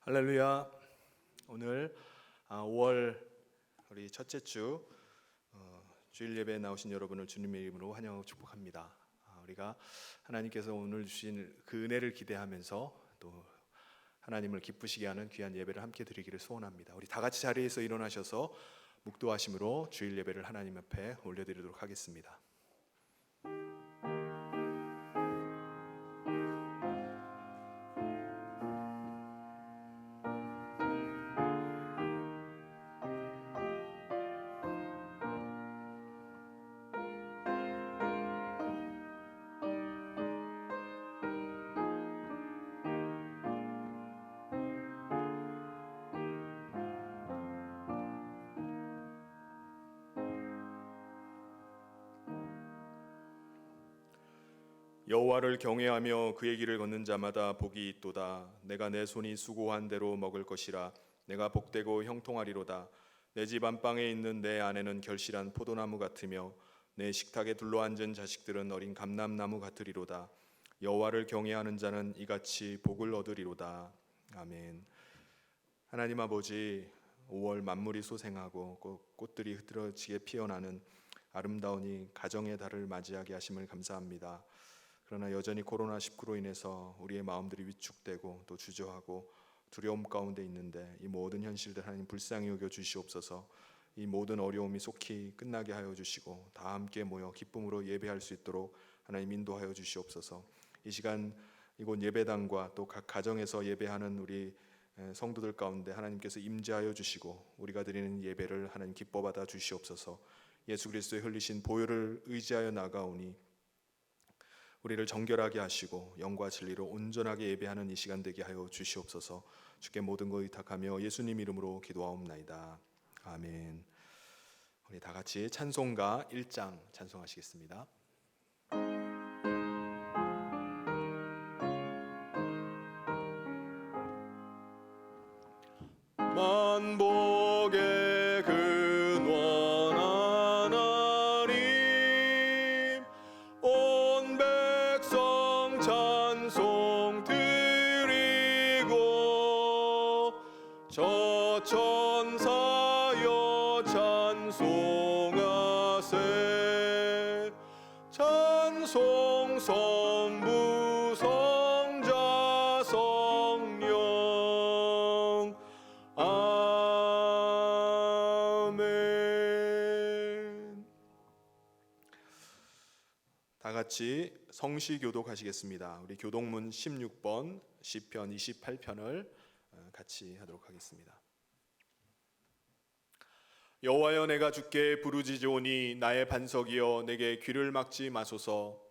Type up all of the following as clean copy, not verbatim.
할렐루야. 오늘 5월 우리 첫째 주 주일 예배에 나오신 여러분을 주님의 이름으로 환영하고 축복합니다. 우리가 하나님께서 오늘 주신 그 은혜를 기대하면서 또 하나님을 기쁘시게 하는 귀한 예배를 함께 드리기를 소원합니다. 우리 다 같이 자리에서 일어나셔서 묵도하심으로 주일 예배를 하나님 앞에 올려드리도록 하겠습니다. 여호와를 경외하며 그의 길을 걷는 자마다 복이 있도다. 내가 내 손이 수고한 대로 먹을 것이라. 내가 복되고 형통하리로다. 내 집 안방에 있는 내 아내는 결실한 포도나무 같으며 내 식탁에 둘러앉은 자식들은 어린 감람나무 같으리로다. 여호와를 경외하는 자는 이같이 복을 얻으리로다. 아멘. 하나님 아버지, 5월 만물이 소생하고 꽃들이 흐드러지게 피어나는 아름다운 이 가정의 달을 맞이하게 하심을 감사합니다. 그러나 여전히 코로나19로 인해서 우리의 마음들이 위축되고 또 주저하고 두려움 가운데 있는데 이 모든 현실들 하나님 불쌍히 여겨 주시옵소서. 이 모든 어려움이 속히 끝나게 하여 주시고 다 함께 모여 기쁨으로 예배할 수 있도록 하나님 인도하여 주시옵소서. 이 시간 이곳 예배당과 또 각 가정에서 예배하는 우리 성도들 가운데 하나님께서 임재하여 주시고 우리가 드리는 예배를 하나님 기뻐 받아 주시옵소서. 예수 그리스도의 흘리신 보혈을 의지하여 나가오니 우리를 정결하게 하시고 영과 진리로 온전하게 예배하는 이 시간 되게 하여 주시옵소서. 주께 모든 것 의탁하며 예수님 이름으로 기도하옵나이다. 아멘. 우리 다 같이 찬송가 1장 찬송하시겠습니다. 만복의 근원 하나님 온 백성 찬송 드리고 저 천사여 찬송하세 찬송 성부 성자 성령 아멘. 다 같이 성시 교독하시겠습니다. 우리 교독문 16번 시편 28편을 같이 하도록 하겠습니다. 여호와여, 내가 주께 부르짖으오니 나의 반석이여 내게 귀를 막지 마소서.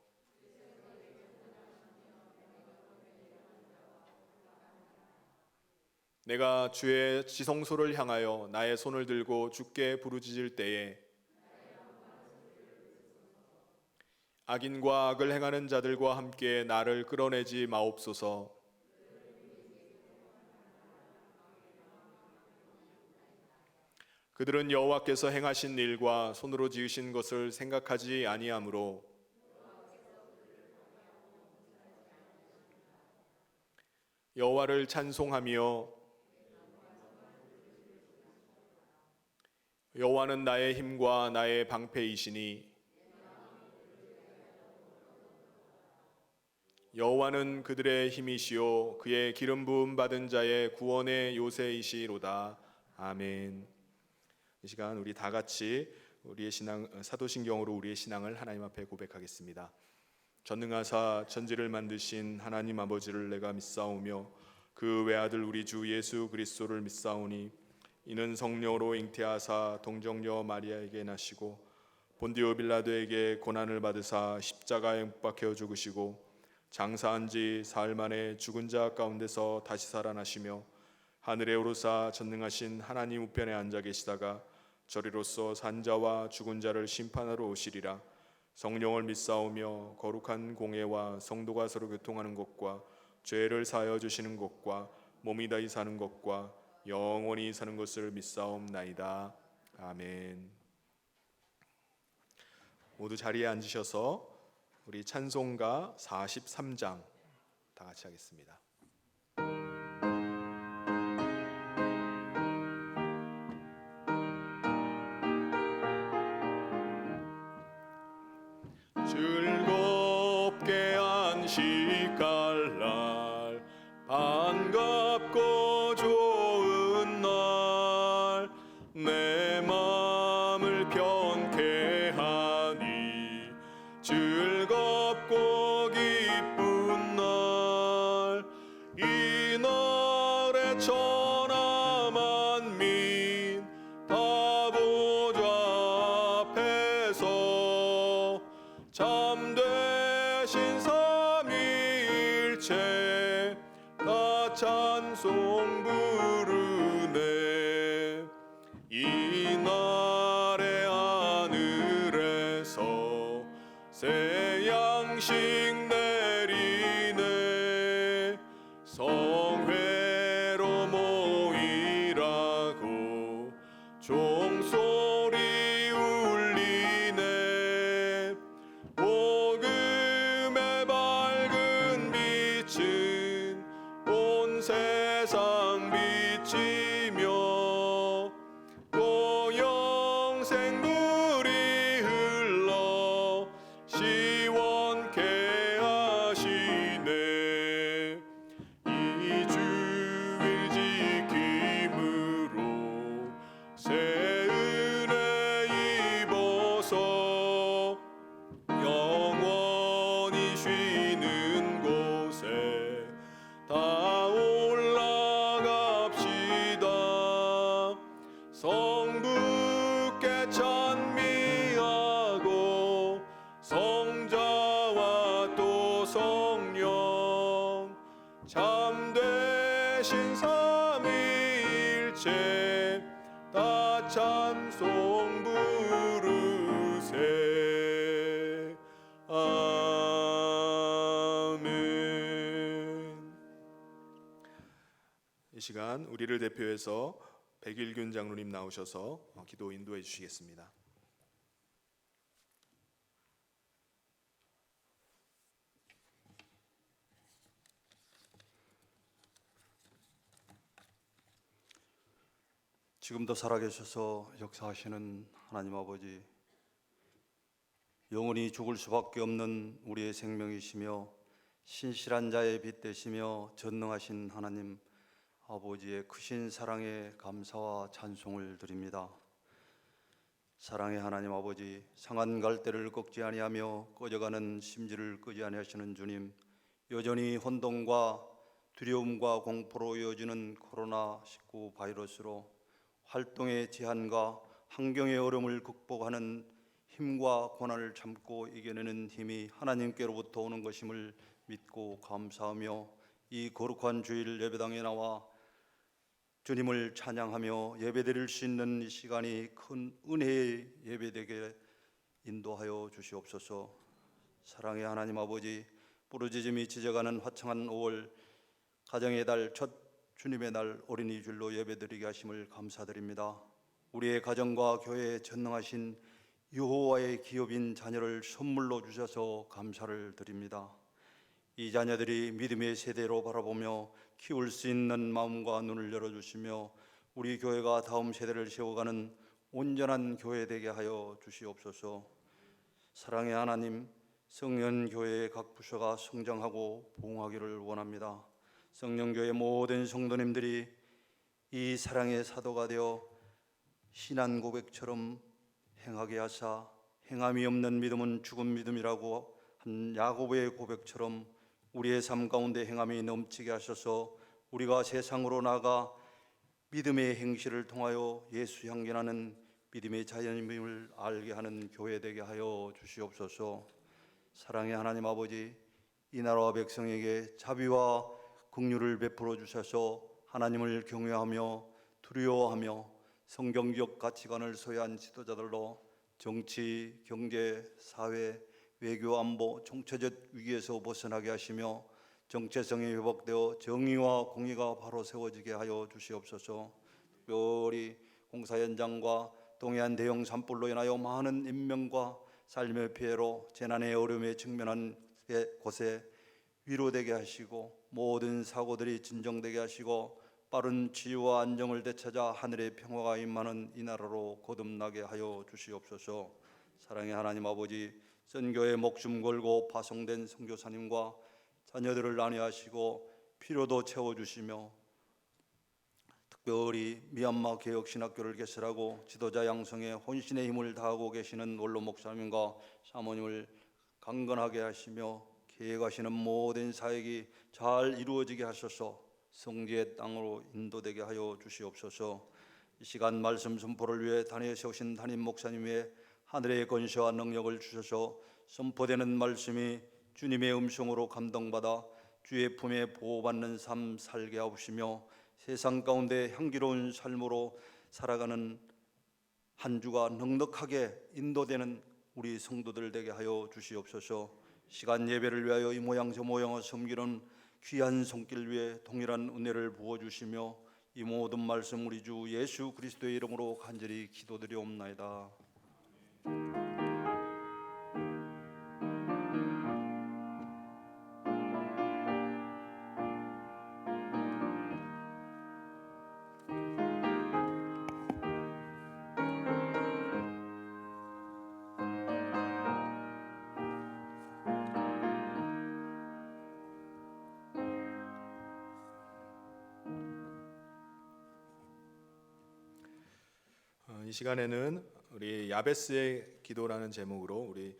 내가 주의 지성소를 향하여 나의 손을 들고 주께 부르짖을 때에 악인과 악을 행하는 자들과 함께 나를 끌어내지 마옵소서. 그들은 여호와께서 행하신 일과 손으로 지으신 것을 생각하지 아니하므로 여호와를 찬송하며 여호와는 나의 힘과 나의 방패이시니 여호와는 그들의 힘이시요 그의 기름 부음 받은 자의 구원의 요새이시로다. 아멘. 이 시간 우리 다 같이 우리의 신앙 사도신경으로 우리의 신앙을 하나님 앞에 고백하겠습니다. 전능하사 천지를 만드신 하나님 아버지를 내가 믿사오며 그 외아들 우리 주 예수 그리스도를 믿사오니 이는 성령으로 잉태하사 동정녀 마리아에게 나시고 본디오 빌라도에게 고난을 받으사 십자가에 못 박혀 죽으시고 장사한 지 사흘 만에 죽은 자 가운데서 다시 살아나시며 하늘에 오르사 전능하신 하나님 우편에 앉아 계시다가 저리로서 산자와 죽은 자를 심판하러 오시리라. 성령을 믿사오며 거룩한 공예와 성도가 서로 교통하는 것과 죄를 사하여 주시는 것과 몸이 다시 사는 것과 영원히 사는 것을 믿사옵나이다. 아멘. 모두 자리에 앉으셔서 우리 찬송가 43장 다 같이 하겠습니다. 즐겁게 안식할 날 반갑고 좋은 날 내 마음을 편케 하니 즐겁고 기쁜 날 이 날에 천하 만민 다 보좌 앞에서 참되신 삼위일체 다 찬송 부르네. 이 날의 하늘에서 새 양식 내리네. 성회로 모이라고 종소리 울리네. 복음의 밝은 빛은 온 세상 비치며 또 영생물이 흘러 시원케 하시네. 이 주일 지킴으로 새 은혜 입어서 영원히 쉬는 곳에 다 올라갑시다. 성부께 찬미하고 성자와 또 성령 참되신 삼위일체 다 찬송 부르세. 아멘. 이 시간 우리를 대표해서 백일균 장로님 나오셔서 기도 인도해 주시겠습니다. 지금도 살아계셔서 역사하시는 하나님 아버지, 영원히 죽을 수밖에 없는 우리의 생명이시며 신실한 자의 빛 되시며 전능하신 하나님 아버지의 크신 사랑에 감사와 찬송을 드립니다. 사랑의 하나님 아버지, 상한 갈대를 꺾지 아니하며 꺼져가는 심지를 끄지 아니하시는 주님, 여전히 혼돈과 두려움과 공포로 이어지는 코로나19 바이러스로 활동의 제한과 환경의 어려움을 극복하는 힘과 고난을 참고 이겨내는 힘이 하나님께로부터 오는 것임을 믿고 감사하며 이 거룩한 주일 예배당에 나와 주님을 찬양하며 예배드릴 수 있는 이 시간이 큰 은혜의 예배되게 인도하여 주시옵소서. 사랑의 하나님 아버지, 부르짖음이 짖어가는 화창한 5월 가정의 달 첫 주님의 날 어린이 주일로 예배드리게 하심을 감사드립니다. 우리의 가정과 교회에 전능하신 여호와의 기업인 자녀를 선물로 주셔서 감사를 드립니다. 이 자녀들이 믿음의 세대로 바라보며 키울 수 있는 마음과 눈을 열어주시며 우리 교회가 다음 세대를 세워가는 온전한 교회 되게 하여 주시옵소서. 사랑의 하나님, 성년교회의 각 부서가 성장하고 부흥하기를 원합니다. 성령교회 모든 성도님들이 이 사랑의 사도가 되어 신앙 고백처럼 행하게 하사 행함이 없는 믿음은 죽은 믿음이라고 한 야고보의 고백처럼 우리의 삶 가운데 행함이 넘치게 하셔서 우리가 세상으로 나가 믿음의 행실을 통하여 예수 향기나는 믿음의 자연임을 알게 하는 교회 되게 하여 주시옵소서. 사랑의 하나님 아버지, 이 나라와 백성에게 자비와 긍휼을 베풀어 주셔서 하나님을 경외하며 두려워하며 성경적 가치관을 소유한 지도자들로 정치, 경제, 사회, 외교, 안보, 총체적 위기에서 벗어나게 하시며 정체성이 회복되어 정의와 공의가 바로 세워지게 하여 주시옵소서. 특별히 공사 현장과 동해안 대형 산불로 인하여 많은 인명과 삶의 피해로 재난의 어려움에 직면한 곳에 위로되게 하시고 모든 사고들이 진정되게 하시고 빠른 치유와 안정을 되찾아 하늘의 평화가 임하는 이 나라로 거듭나게 하여 주시옵소서. 사랑의 하나님 아버지, 선교에 목숨 걸고 파송된 선교사님과 자녀들을 안위하시고 필요도 채워주시며 특별히 미얀마 개혁신학교를 개설하고 지도자 양성에 혼신의 힘을 다하고 계시는 원로 목사님과 사모님을 강건하게 하시며 계획하시는 모든 사역이 잘 이루어지게 하셔서 성지의 땅으로 인도되게 하여 주시옵소서. 이 시간 말씀 선포를 위해 단위에 세우신 담임 목사님 위에 하늘의 권세와 능력을 주셔서 선포되는 말씀이 주님의 음성으로 감동받아 주의 품에 보호받는 삶 살게 하시며 세상 가운데 향기로운 삶으로 살아가는 한 주가 넉넉하게 인도되는 우리 성도들 되게 하여 주시옵소서. 시간 예배를 위하여 이 모양 저 모양을 섬기는 귀한 손길 위에 동일한 은혜를 부어주시며 이 모든 말씀 우리 주 예수 그리스도의 이름으로 간절히 기도드리옵나이다. 이 시간에는 우리 야베스의 기도라는 제목으로 우리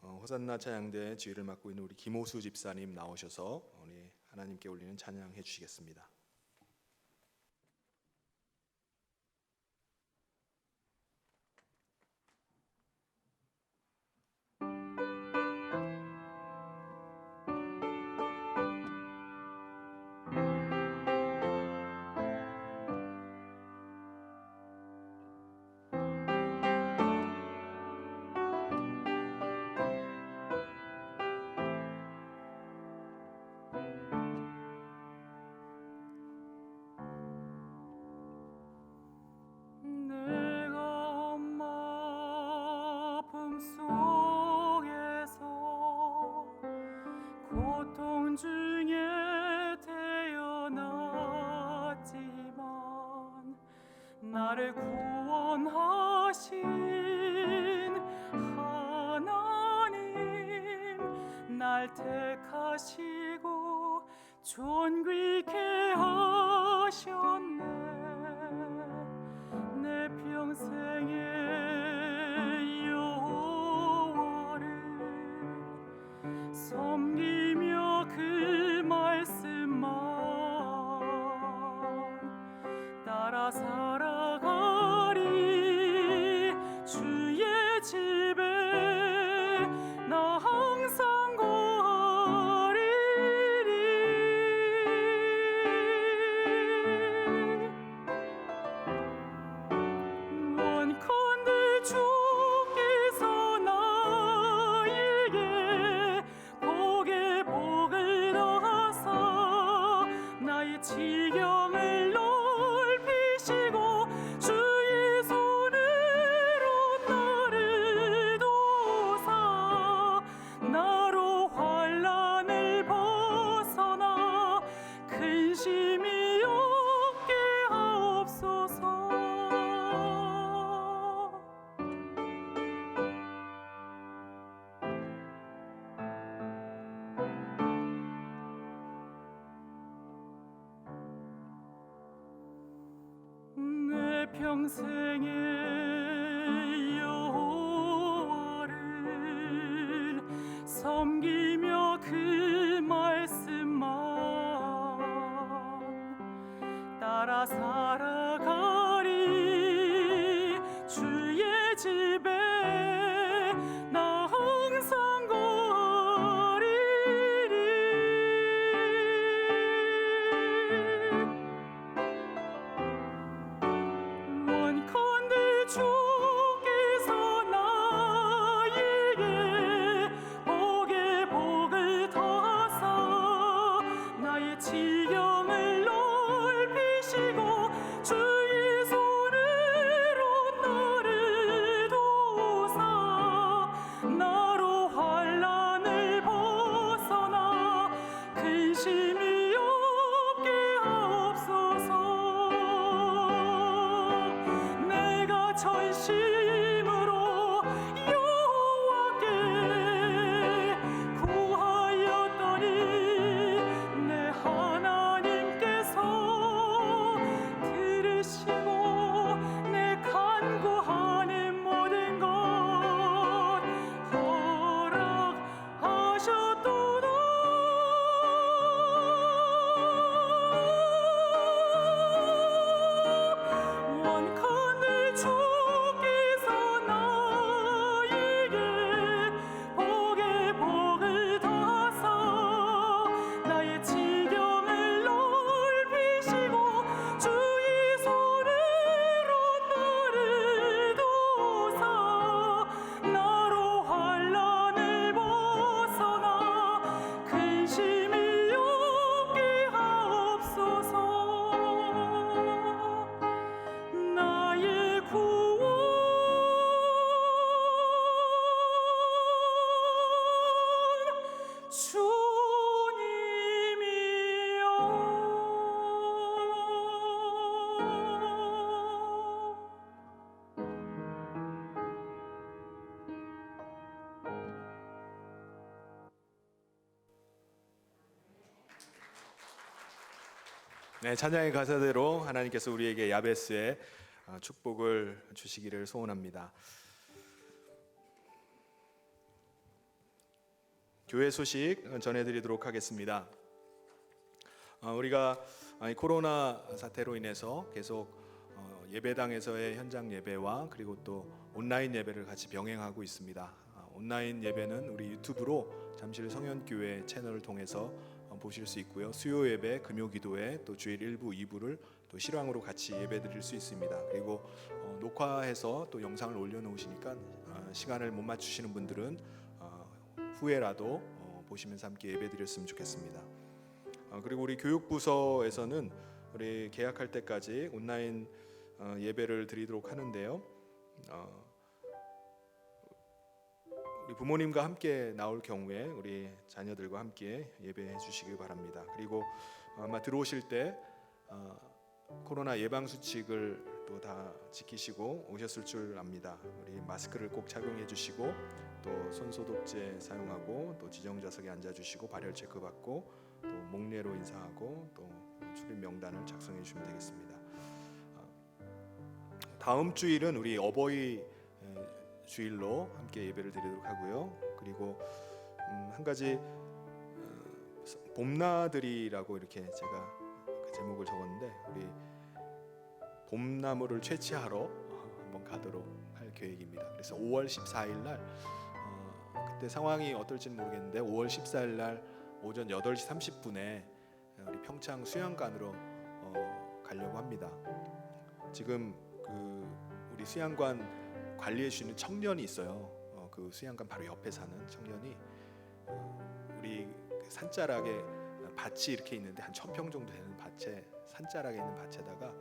호산나 찬양대 지휘를 맡고 있는 우리 김호수 집사님 나오셔서 우리 하나님께 올리는 찬양해 주시겠습니다. 내가 엄마 품속에서 고통 중에 태어났지만 나를 구원하신 하나님, 날 택하시고 존귀케 하셨네. 내 평생의 여호와를 섬기며 그 말씀만 따라 살아가리. 주의 집에 나 항상 거하리리. 원컨대 주께서 나에게 복에 복을 더하사 나의 지경을 넓히시고 주의 손으로 나를 도우사 나로 환난을 벗어나 근심이 없게 하옵소서. 내 평생의 여호와를 섬기며 그 말씀만 따라 살아가리. 주의 집에 나 항상 거하리리. 원컨대 네, 찬양의 가사대로 하나님께서 우리에게 야베스의 축복을 주시기를 소원합니다. 교회 소식 전해드리도록 하겠습니다. 우리가 코로나 사태로 인해서 계속 예배당에서의 현장 예배와 그리고 또 온라인 예배를 같이 병행하고 있습니다. 온라인 예배는 우리 유튜브로 잠실 성현교회 채널을 통해서 보실 수 있고요. 수요 예배, 금요 기도회, 또 주일 1부, 2부를 또 실황으로 같이 예배드릴 수 있습니다. 그리고 녹화해서 또 영상을 올려놓으시니까 시간을 못 맞추시는 분들은 후에라도 보시면서 함께 예배드렸으면 좋겠습니다. 그리고 우리 교육부서에서는 우리 개학할 때까지 온라인 예배를 드리도록 하는데요. 우리 부모님과 함께 나올 경우에 우리 자녀들과 함께 예배해 주시기 바랍니다. 그리고 아마 들어오실 때 코로나 예방 수칙을 또 다 지키시고 오셨을 줄 압니다. 우리 마스크를 꼭 착용해 주시고 또 손 소독제 사용하고 또 지정 좌석에 앉아 주시고 발열 체크 받고 또 목례로 인사하고 또 출입 명단을 작성해 주시면 되겠습니다. 다음 주일은 우리 어버이 주일로 함께 예배를 드리도록 하고요. 그리고 한 가지 봄나들이라고 이렇게 제가 그 제목을 적었는데 우리 봄나무를 채취하러 한번 가도록 할 계획입니다. 그래서 5월 14일 날 그때 상황이 어떨지는 모르겠는데 5월 14일 날 오전 8시 30분에 우리 평창 수양관으로 가려고 합니다. 지금 그 우리 수양관 관리해 주시는 청년이 있어요. 그 수양관 바로 옆에 사는 청년이 우리 산자락에 밭이 이렇게 있는데 한 1000평 정도 되는 밭에 산자락에 있는 밭에다가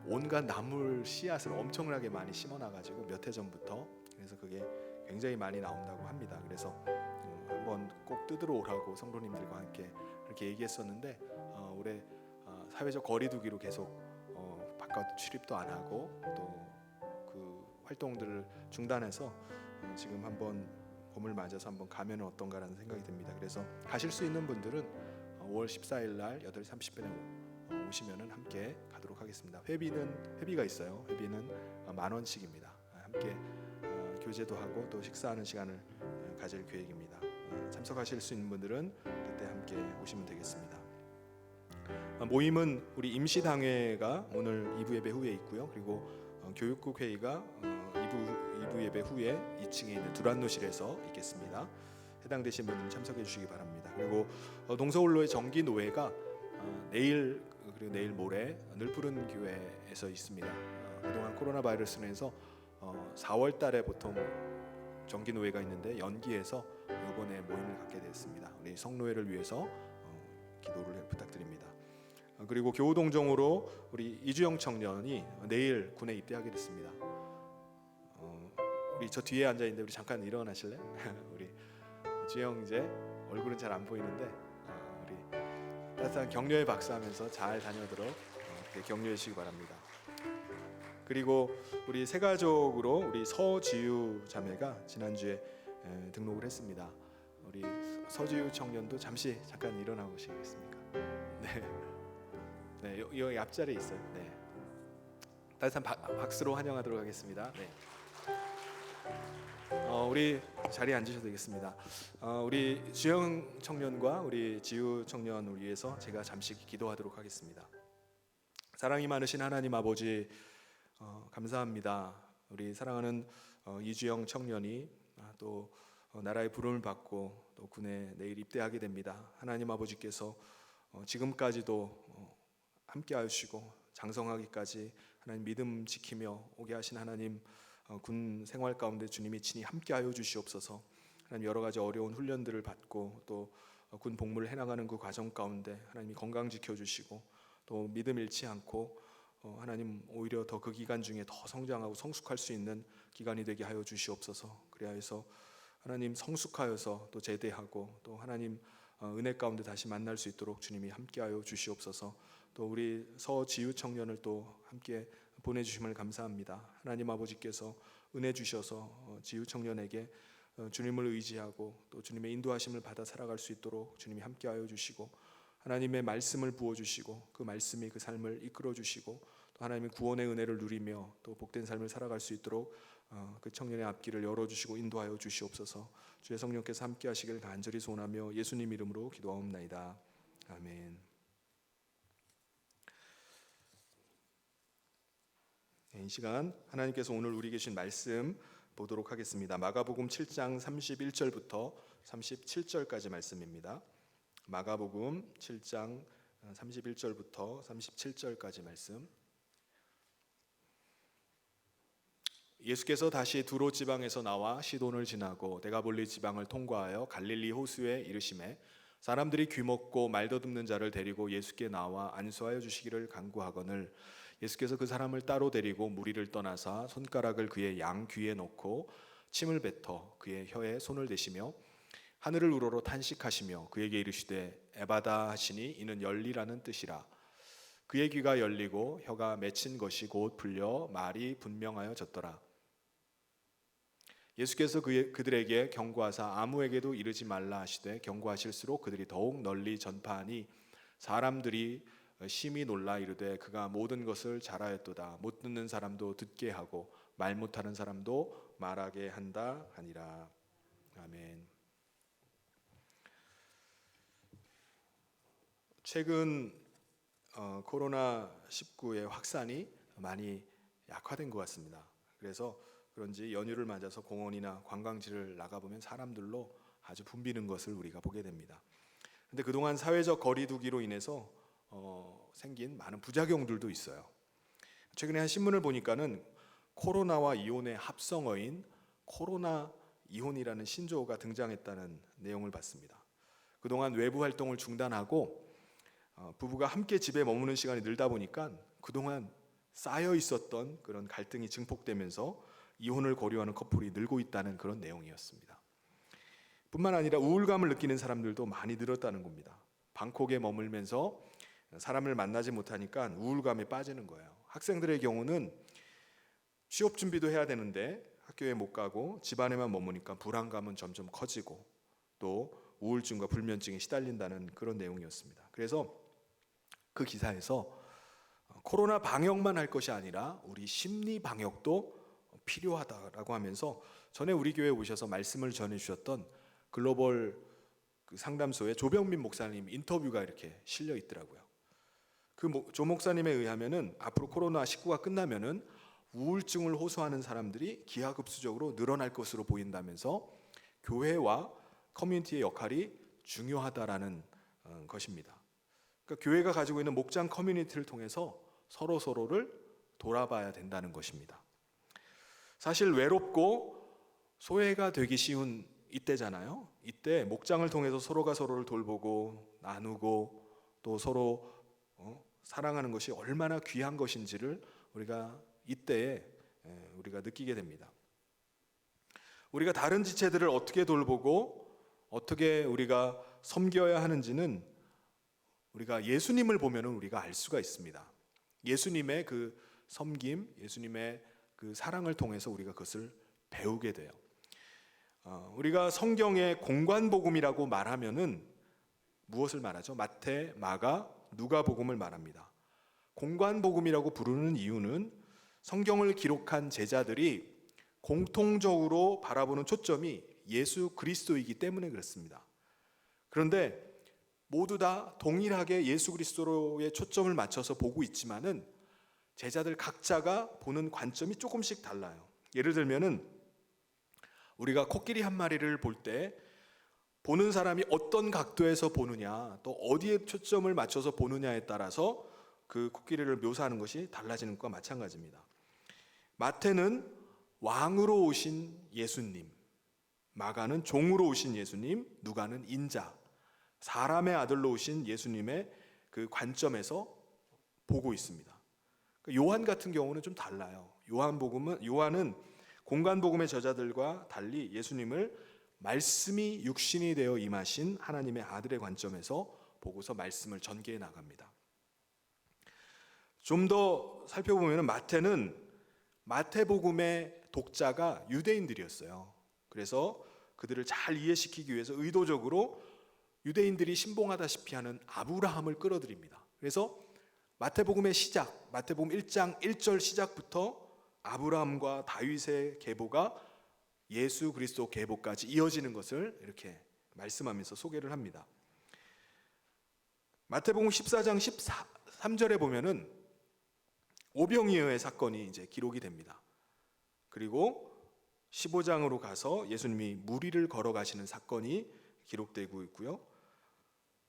온갖 나물 씨앗을 엄청나게 많이 심어놔가지고 몇 해 전부터 그래서 그게 굉장히 많이 나온다고 합니다. 그래서 한번 꼭 뜯으러 오라고 성도님들과 함께 이렇게 얘기했었는데 올해 사회적 거리두기로 계속 바깥 출입도 안 하고 또 그 활동들을 중단해서 지금 한번 봄을 맞아서 한번 가면 어떤가라는 생각이 듭니다. 그래서 가실 수 있는 분들은 5월 14일 날 8시 30분에 오시면은 함께 가도록 하겠습니다. 회비가 있어요. 회비는 10,000원씩입니다. 함께 교제도 하고 또 식사하는 시간을 가질 계획입니다. 참석하실 수 있는 분들은 그때 함께 오시면 되겠습니다. 모임은 우리 임시당회가 오늘 2부 예배 후에 있고요. 그리고 교육국 회의가 2부 예배 후에 2층에 있는 두란노실에서 있겠습니다. 해당되신 분은 참석해 주시기 바랍니다. 그리고 동서울로의 정기노회가 내일 그리고 내일 모레 늘푸른 교회에서 있습니다. 그동안 코로나 바이러스로 인해서 4월 달에 보통 정기노회가 있는데 연기해서 이번에 모임을 갖게 됐습니다. 우리 성노회를 위해서 기도를 부탁드립니다. 그리고 교우동정으로 우리 이주영 청년이 내일 군에 입대하게 됐습니다. 우리 저 뒤에 앉아 있는데 우리 잠깐 일어나실래? 우리 주영 이제 얼굴은 잘 안 보이는데 우리 따뜻한 격려의 박수하면서 잘 다녀오도록 격려해 주시기 바랍니다. 그리고 우리 세 가족으로 우리 서지유 자매가 지난주에 등록을 했습니다. 우리 서지유 청년도 잠깐 일어나 보시겠습니까? 네, 여기 앞자리에 있어요. 네, 따뜻한 박수로 환영하도록 하겠습니다. 네. 우리 자리에 앉으셔도 되겠습니다. 우리 주영 청년과 우리 지유 청년을 위해서 제가 잠시 기도하도록 하겠습니다. 사랑이 많으신 하나님 아버지 감사합니다. 우리 사랑하는 이주영 청년이 또 나라의 부름을 받고 또 군에 내일 입대하게 됩니다. 하나님 아버지께서 지금까지도 함께하여 주시고 장성하기까지 하나님 믿음 지키며 오게 하신 하나님 군 생활 가운데 주님이 친히 함께하여 주시옵소서. 하나님 여러 가지 어려운 훈련들을 받고 또 군 복무를 해나가는 그 과정 가운데 하나님이 건강 지켜주시고 또 믿음 잃지 않고 하나님 오히려 더 그 기간 중에 더 성장하고 성숙할 수 있는 기간이 되게 하여 주시옵소서. 그리하여서 하나님 성숙하여서 또 제대하고 또 하나님 은혜 가운데 다시 만날 수 있도록 주님이 함께하여 주시옵소서. 또 우리 서지유 청년을 또 함께 보내주심을 감사합니다. 하나님 아버지께서 은혜 주셔서 지유 청년에게 주님을 의지하고 또 주님의 인도하심을 받아 살아갈 수 있도록 주님이 함께하여 주시고 하나님의 말씀을 부어주시고 그 말씀이 그 삶을 이끌어주시고 또 하나님의 구원의 은혜를 누리며 또 복된 삶을 살아갈 수 있도록 그 청년의 앞길을 열어주시고 인도하여 주시옵소서. 주의 성령께서 함께 하시길 간절히 소원하며 예수님 이름으로 기도하옵나이다. 아멘. 이 시간 하나님께서 오늘 우리에게 주신 말씀 보도록 하겠습니다. 마가복음 7장 31절부터 37절까지 말씀입니다. 마가복음 7장 31절부터 37절까지 말씀. 예수께서 다시 두로 지방에서 나와 시돈을 지나고 데가볼리 지방을 통과하여 갈릴리 호수에 이르시매 사람들이 귀먹고 말더듬는 자를 데리고 예수께 나와 안수하여 주시기를 간구하거늘 예수께서 그 사람을 따로 데리고 무리를 떠나사 손가락을 그의 양 귀에 넣고 침을 뱉어 그의 혀에 손을 대시며 하늘을 우러러 탄식하시며 그에게 이르시되 에바다 하시니 이는 열리라는 뜻이라. 그의 귀가 열리고 혀가 맺힌 것이 곧 풀려 말이 분명하여졌더라. 예수께서 그들에게 경고하사 아무에게도 이르지 말라 하시되 경고하실수록 그들이 더욱 널리 전파하니 사람들이 심히 놀라 이르되 그가 모든 것을 잘하였도다. 못 듣는 사람도 듣게 하고 말 못하는 사람도 말하게 한다 하니라. 아멘. 최근 코로나19의 확산이 많이 약화된 것 같습니다. 그래서 그런지 연휴를 맞아서 공원이나 관광지를 나가보면 사람들로 아주 붐비는 것을 우리가 보게 됩니다. 그런데 그동안 사회적 거리두기로 인해서 생긴 많은 부작용들도 있어요. 최근에 한 신문을 보니까는 코로나와 이혼의 합성어인 코로나 이혼이라는 신조어가 등장했다는 내용을 봤습니다. 그동안 외부 활동을 중단하고 부부가 함께 집에 머무는 시간이 늘다 보니까 그동안 쌓여 있었던 그런 갈등이 증폭되면서 이혼을 고려하는 커플이 늘고 있다는 그런 내용이었습니다. 뿐만 아니라 우울감을 느끼는 사람들도 많이 늘었다는 겁니다. 방콕에 머물면서 사람을 만나지 못하니까 우울감에 빠지는 거예요. 학생들의 경우는 취업 준비도 해야 되는데 학교에 못 가고 집안에만 머무니까 불안감은 점점 커지고 또 우울증과 불면증에 시달린다는 그런 내용이었습니다. 그래서 그 기사에서 코로나 방역만 할 것이 아니라 우리 심리 방역도 필요하다라고 하면서 전에 우리 교회에 오셔서 말씀을 전해주셨던 글로벌 그 상담소의 조병민 목사님 인터뷰가 이렇게 실려 있더라고요. 조 목사님에 의하면은 앞으로 코로나19가 끝나면은 우울증을 호소하는 사람들이 기하급수적으로 늘어날 것으로 보인다면서 교회와 커뮤니티의 역할이 중요하다라는 것입니다. 그러니까 교회가 가지고 있는 목장 커뮤니티를 통해서 서로를 돌아봐야 된다는 것입니다. 사실 외롭고 소외가 되기 쉬운 이때잖아요. 이때 목장을 통해서 서로가 서로를 돌보고 나누고 또 서로 사랑하는 것이 얼마나 귀한 것인지를 우리가 이때에 우리가 느끼게 됩니다. 우리가 다른 지체들을 어떻게 돌보고 어떻게 우리가 섬겨야 하는지는 우리가 예수님을 보면 우리가 알 수가 있습니다. 예수님의 그 섬김, 예수님의 그 사랑을 통해서 우리가 그것을 배우게 돼요. 우리가 성경의 공관복음이라고 말하면은 무엇을 말하죠? 마태, 마가, 누가복음을 말합니다. 공관복음이라고 부르는 이유는 성경을 기록한 제자들이 공통적으로 바라보는 초점이 예수 그리스도이기 때문에 그렇습니다. 그런데 모두 다 동일하게 예수 그리스도로의 초점을 맞춰서 보고 있지만은 제자들 각자가 보는 관점이 조금씩 달라요. 예를 들면은 우리가 코끼리 한 마리를 볼 때 보는 사람이 어떤 각도에서 보느냐, 또 어디에 초점을 맞춰서 보느냐에 따라서 그 코끼리를 묘사하는 것이 달라지는 것과 마찬가지입니다. 마태는 왕으로 오신 예수님, 마가는 종으로 오신 예수님, 누가는 인자, 사람의 아들로 오신 예수님의 그 관점에서 보고 있습니다. 요한 같은 경우는 좀 달라요. 요한은 공관복음의 저자들과 달리 예수님을 말씀이 육신이 되어 임하신 하나님의 아들의 관점에서 보고서 말씀을 전개해 나갑니다. 좀 더 살펴보면 마태복음의 독자가 유대인들이었어요. 그래서 그들을 잘 이해시키기 위해서 의도적으로 유대인들이 신봉하다시피 하는 아브라함을 끌어들입니다. 그래서 마태복음의 시작, 마태복음 1장 1절 시작부터 아브라함과 다윗의 계보가 예수 그리스도 계보까지 이어지는 것을 이렇게 말씀하면서 소개를 합니다. 마태복음 14장 13절에 보면은 오병이어의 사건이 이제 기록이 됩니다. 그리고 15장으로 가서 예수님이 무리를 걸어가시는 사건이 기록되고 있고요.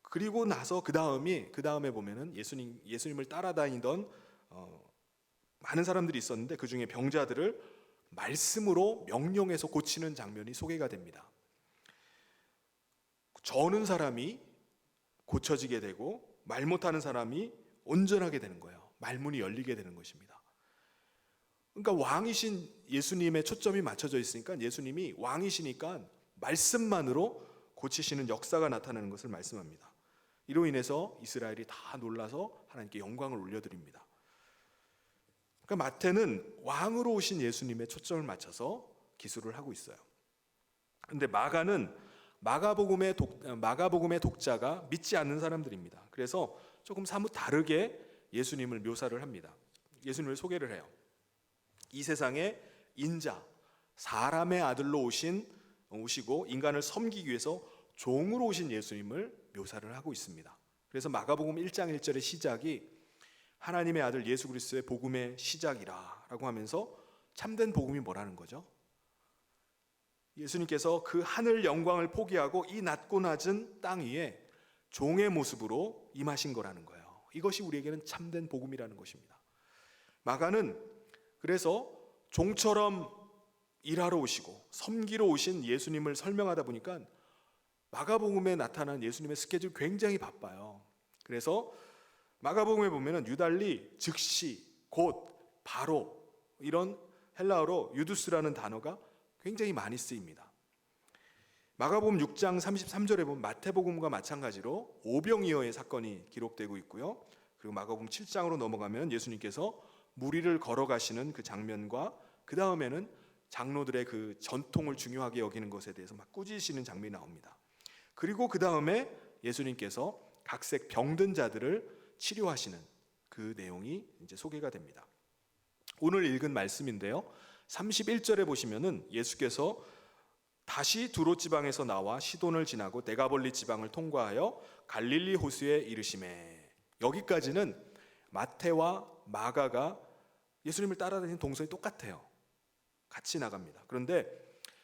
그리고 나서 그 다음에 보면은 예수님을 따라다니던 많은 사람들이 있었는데 그 중에 병자들을 말씀으로 명령해서 고치는 장면이 소개가 됩니다. 저는 사람이 고쳐지게 되고 말 못하는 사람이 온전하게 되는 거예요. 말문이 열리게 되는 것입니다. 그러니까 왕이신 예수님의 초점이 맞춰져 있으니까 예수님이 왕이시니까 말씀만으로 고치시는 역사가 나타나는 것을 말씀합니다. 이로 인해서 이스라엘이 다 놀라서 하나님께 영광을 올려드립니다. 그러니까 마태는 왕으로 오신 예수님의 초점을 맞춰서 기술을 하고 있어요. 그런데 마가는 마가복음의 독자가 믿지 않는 사람들입니다. 그래서 조금 사뭇 다르게 예수님을 묘사를 합니다. 예수님을 소개를 해요. 이 세상에 인자, 사람의 아들로 오시고 인간을 섬기기 위해서 종으로 오신 예수님을 묘사를 하고 있습니다. 그래서 마가복음 1장 1절의 시작이 하나님의 아들 예수 그리스도의 복음의 시작이라고 하면서 참된 복음이 뭐라는 거죠? 예수님께서 그 하늘 영광을 포기하고 이 낮고 낮은 땅 위에 종의 모습으로 임하신 거라는 거예요. 이것이 우리에게는 참된 복음이라는 것입니다. 마가는 그래서 종처럼 일하러 오시고 섬기러 오신 예수님을 설명하다 보니까 마가복음에 나타난 예수님의 스케줄이 굉장히 바빠요. 그래서 마가복음에 보면은 유달리 즉시, 곧, 바로 이런 헬라어로 유두스라는 단어가 굉장히 많이 쓰입니다. 마가복음 6장 33절에 보면 마태복음과 마찬가지로 오병이어의 사건이 기록되고 있고요. 그리고 마가복음 7장으로 넘어가면 예수님께서 무리를 걸어가시는 그 장면과 그 다음에는 장로들의 그 전통을 중요하게 여기는 것에 대해서 막 꾸짖으시는 장면이 나옵니다. 그리고 그 다음에 예수님께서 각색 병든 자들을 치료하시는 그 내용이 이제 소개가 됩니다. 오늘 읽은 말씀인데요. 31절에 보시면은 예수께서 다시 두로 지방에서 나와 시돈을 지나고 데가볼리 지방을 통과하여 갈릴리 호수에 이르시매. 여기까지는 마태와 마가가 예수님을 따라다니는 동선이 똑같아요. 같이 나갑니다. 그런데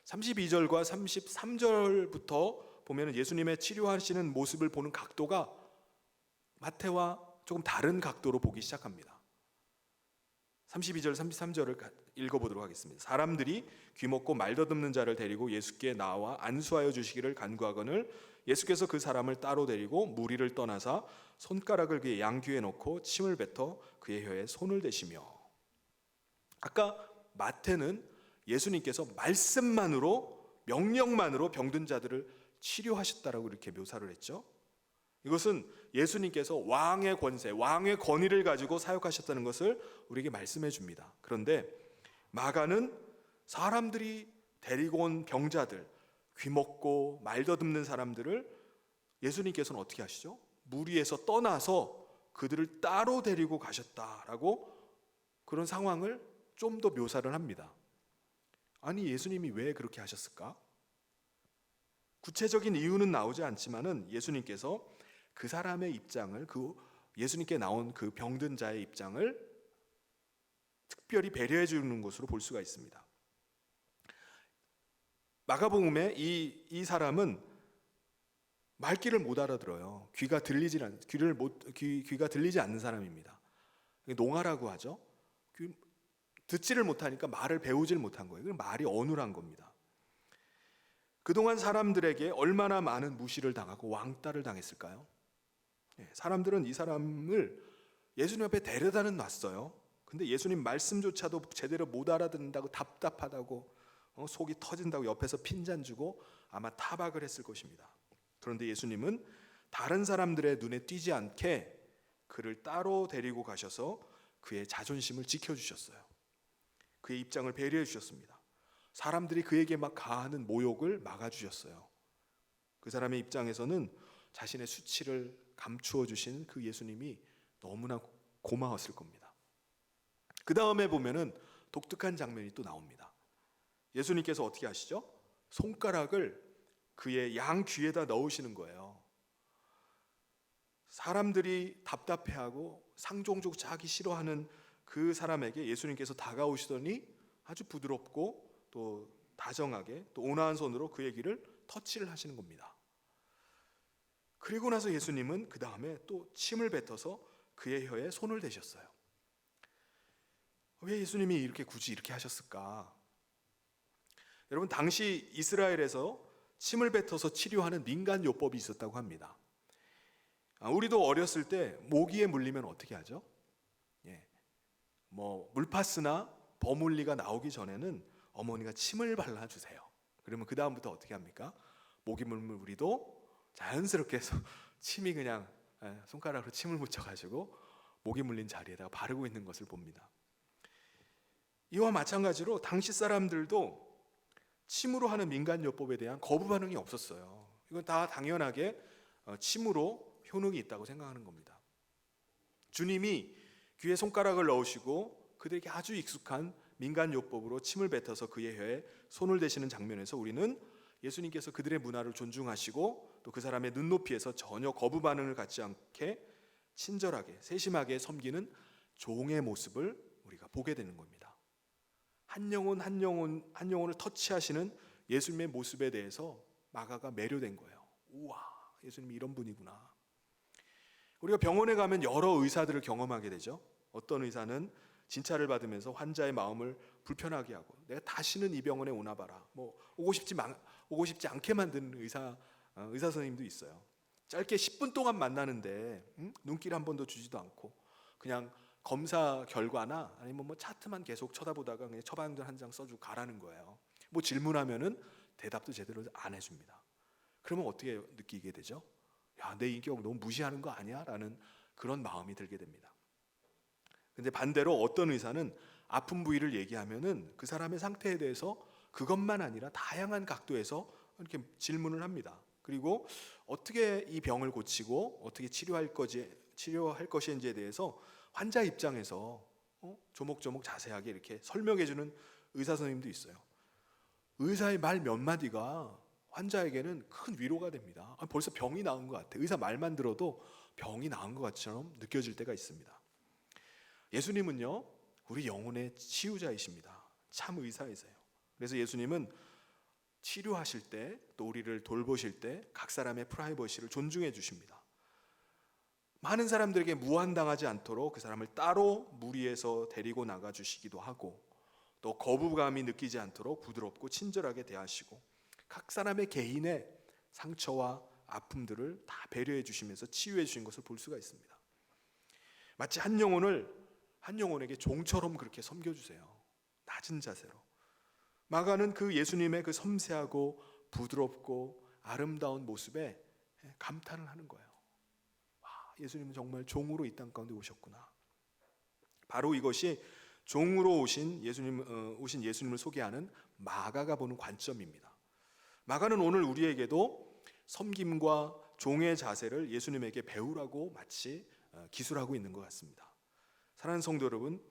32절과 33절부터 보면은 예수님의 치료하시는 모습을 보는 각도가 마태와 조금 다른 각도로 보기 시작합니다. 32절, 33절을 읽어보도록 하겠습니다. 사람들이 귀먹고 말더듬는 자를 데리고 예수께 나와 안수하여 주시기를 간구하거늘 예수께서 그 사람을 따로 데리고 무리를 떠나사 손가락을 그의 양귀에 넣고 침을 뱉어 그의 혀에 손을 대시며. 아까 마태는 예수님께서 말씀만으로 명령만으로 병든 자들을 치료하셨다라고 이렇게 묘사를 했죠. 이것은 예수님께서 왕의 권세, 왕의 권위를 가지고 사역하셨다는 것을 우리에게 말씀해 줍니다. 그런데 마가는 사람들이 데리고 온 병자들, 귀먹고 말더듬는 사람들을 예수님께서는 어떻게 하시죠? 무리에서 떠나서 그들을 따로 데리고 가셨다라고 그런 상황을 좀 더 묘사를 합니다. 아니, 예수님이 왜 그렇게 하셨을까? 구체적인 이유는 나오지 않지만은 예수님께서 그 사람의 입장을, 그 예수님께 나온 그 병든 자의 입장을 특별히 배려해 주는 것으로 볼 수가 있습니다. 마가복음에 이 사람은 말귀를 못 알아들어요. 귀가 들리지 않는 사람입니다. 농아라고 하죠. 듣지를 못하니까 말을 배우질 못한 거예요. 말이 어눌한 겁니다. 그동안 사람들에게 얼마나 많은 무시를 당하고 왕따를 당했을까요? 사람들은 이 사람을 예수님 앞에 데려다는 놨어요. 근데 예수님 말씀조차도 제대로 못 알아듣는다고 답답하다고 속이 터진다고 옆에서 핀잔 주고 아마 타박을 했을 것입니다. 그런데 예수님은 다른 사람들의 눈에 띄지 않게 그를 따로 데리고 가셔서 그의 자존심을 지켜주셨어요. 그의 입장을 배려해 주셨습니다. 사람들이 그에게 막 가하는 모욕을 막아주셨어요. 그 사람의 입장에서는 자신의 수치를 감추어 주신 그 예수님이 너무나 고마웠을 겁니다. 그 다음에 보면은 독특한 장면이 또 나옵니다. 예수님께서 어떻게 하시죠? 손가락을 그의 양 귀에다 넣으시는 거예요. 사람들이 답답해하고 상종조차 하기 싫어하는 그 사람에게 예수님께서 다가오시더니 아주 부드럽고 또 다정하게 또 온화한 손으로 그의 귀를 터치를 하시는 겁니다. 그리고 나서 예수님은 그 다음에 또 침을 뱉어서 그의 혀에 손을 대셨어요. 왜 예수님이 이렇게 굳이 이렇게 하셨을까? 여러분, 당시 이스라엘에서 침을 뱉어서 치료하는 민간요법이 있었다고 합니다. 우리도 어렸을 때 모기에 물리면 어떻게 하죠? 물파스나 버물리가 나오기 전에는 어머니가 침을 발라주세요. 그러면 그 다음부터 어떻게 합니까? 모기 물면 우리도 자연스럽게 침이 그냥 손가락으로 침을 묻혀가지고 모기 물린 자리에다가 바르고 있는 것을 봅니다. 이와 마찬가지로 당시 사람들도 침으로 하는 민간요법에 대한 거부 반응이 없었어요. 이건 다 당연하게 침으로 효능이 있다고 생각하는 겁니다. 주님이 귀에 손가락을 넣으시고 그들에게 아주 익숙한 민간요법으로 침을 뱉어서 그의 혀에 손을 대시는 장면에서 우리는 예수님께서 그들의 문화를 존중하시고 또 그 사람의 눈높이에서 전혀 거부 반응을 갖지 않게 친절하게 세심하게 섬기는 종의 모습을 우리가 보게 되는 겁니다. 한 영혼을 터치하시는 예수님의 모습에 대해서 마가가 매료된 거예요. 우와, 예수님이 이런 분이구나. 우리가 병원에 가면 여러 의사들을 경험하게 되죠. 어떤 의사는 진찰을 받으면서 환자의 마음을 불편하게 하고 내가 다시는 이 병원에 오나 봐라. 오고 싶지 않게 만드는 의사 선생님도 있어요. 짧게 10분 동안 만나는데 눈길 한 번도 주지도 않고 그냥 검사 결과나 아니면 차트만 계속 쳐다보다가 그냥 처방전 한 장 써주고 가라는 거예요. 질문하면은 대답도 제대로 안 해줍니다. 그러면 어떻게 느끼게 되죠? 야, 내 인격 너무 무시하는 거 아니야? 라는 그런 마음이 들게 됩니다. 근데 반대로 어떤 의사는 아픈 부위를 얘기하면은 그 사람의 상태에 대해서 그것만 아니라 다양한 각도에서 이렇게 질문을 합니다. 그리고 어떻게 이 병을 고치고 어떻게 치료할 것인지에 대해서 환자 입장에서 조목조목 자세하게 이렇게 설명해 주는 의사 선생님도 있어요. 의사의 말 몇 마디가 환자에게는 큰 위로가 됩니다. 벌써 병이 나은 것 같아. 의사 말만 들어도 병이 나은 것 같처럼 느껴질 때가 있습니다. 예수님은요, 우리 영혼의 치유자이십니다. 참 의사이세요. 그래서 예수님은 치료하실 때 또 우리를 돌보실 때 각 사람의 프라이버시를 존중해 주십니다. 많은 사람들에게 무한당하지 않도록 그 사람을 따로 무리해서 데리고 나가 주시기도 하고 또 거부감이 느끼지 않도록 부드럽고 친절하게 대하시고 각 사람의 개인의 상처와 아픔들을 다 배려해 주시면서 치유해 주신 것을 볼 수가 있습니다. 마치 한 영혼에게 종처럼 그렇게 섬겨주세요. 낮은 자세로. 마가는 그 예수님의 그 섬세하고 부드럽고 아름다운 모습에 감탄을 하는 거예요. 와, 예수님은 정말 종으로 이 땅 가운데 오셨구나. 바로 이것이 종으로 오신 예수님을 소개하는 마가가 보는 관점입니다. 마가는 오늘 우리에게도 섬김과 종의 자세를 예수님에게 배우라고 마치 기술하고 있는 것 같습니다. 사랑하는 성도 여러분,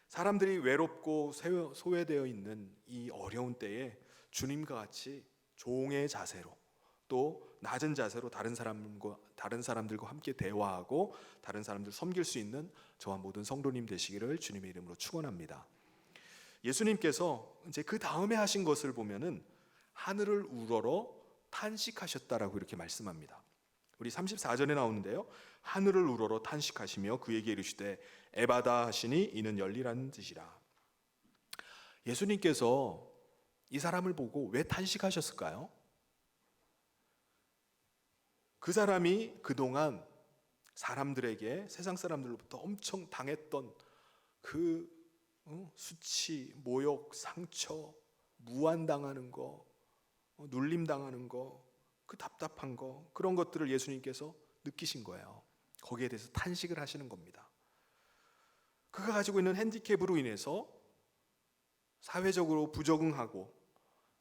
사람들이 외롭고 소외되어 있는 이 어려운 때에 주님과 같이 종의 자세로 또 낮은 자세로 다른 사람들과 함께 대화하고 다른 사람들 섬길 수 있는 저와 모든 성도님 되시기를 주님의 이름으로 축원합니다. 예수님께서 이제 그 다음에 하신 것을 보면은 하늘을 우러러 탄식하셨다라고 이렇게 말씀합니다. 우리 34절에 나오는데요. 하늘을 우러러 탄식하시며 그에게 이르시되 에바다 하시니 이는 열리라는 뜻이라. 예수님께서 이 사람을 보고 왜 탄식하셨을까요? 그 사람이 그동안 사람들에게 세상 사람들로부터 엄청 당했던 그 수치, 모욕, 상처, 무안당하는 거, 눌림당하는 거, 그 답답한 거, 그런 것들을 예수님께서 느끼신 거예요. 거기에 대해서 탄식을 하시는 겁니다. 그가 가지고 있는 핸디캡으로 인해서 사회적으로 부적응하고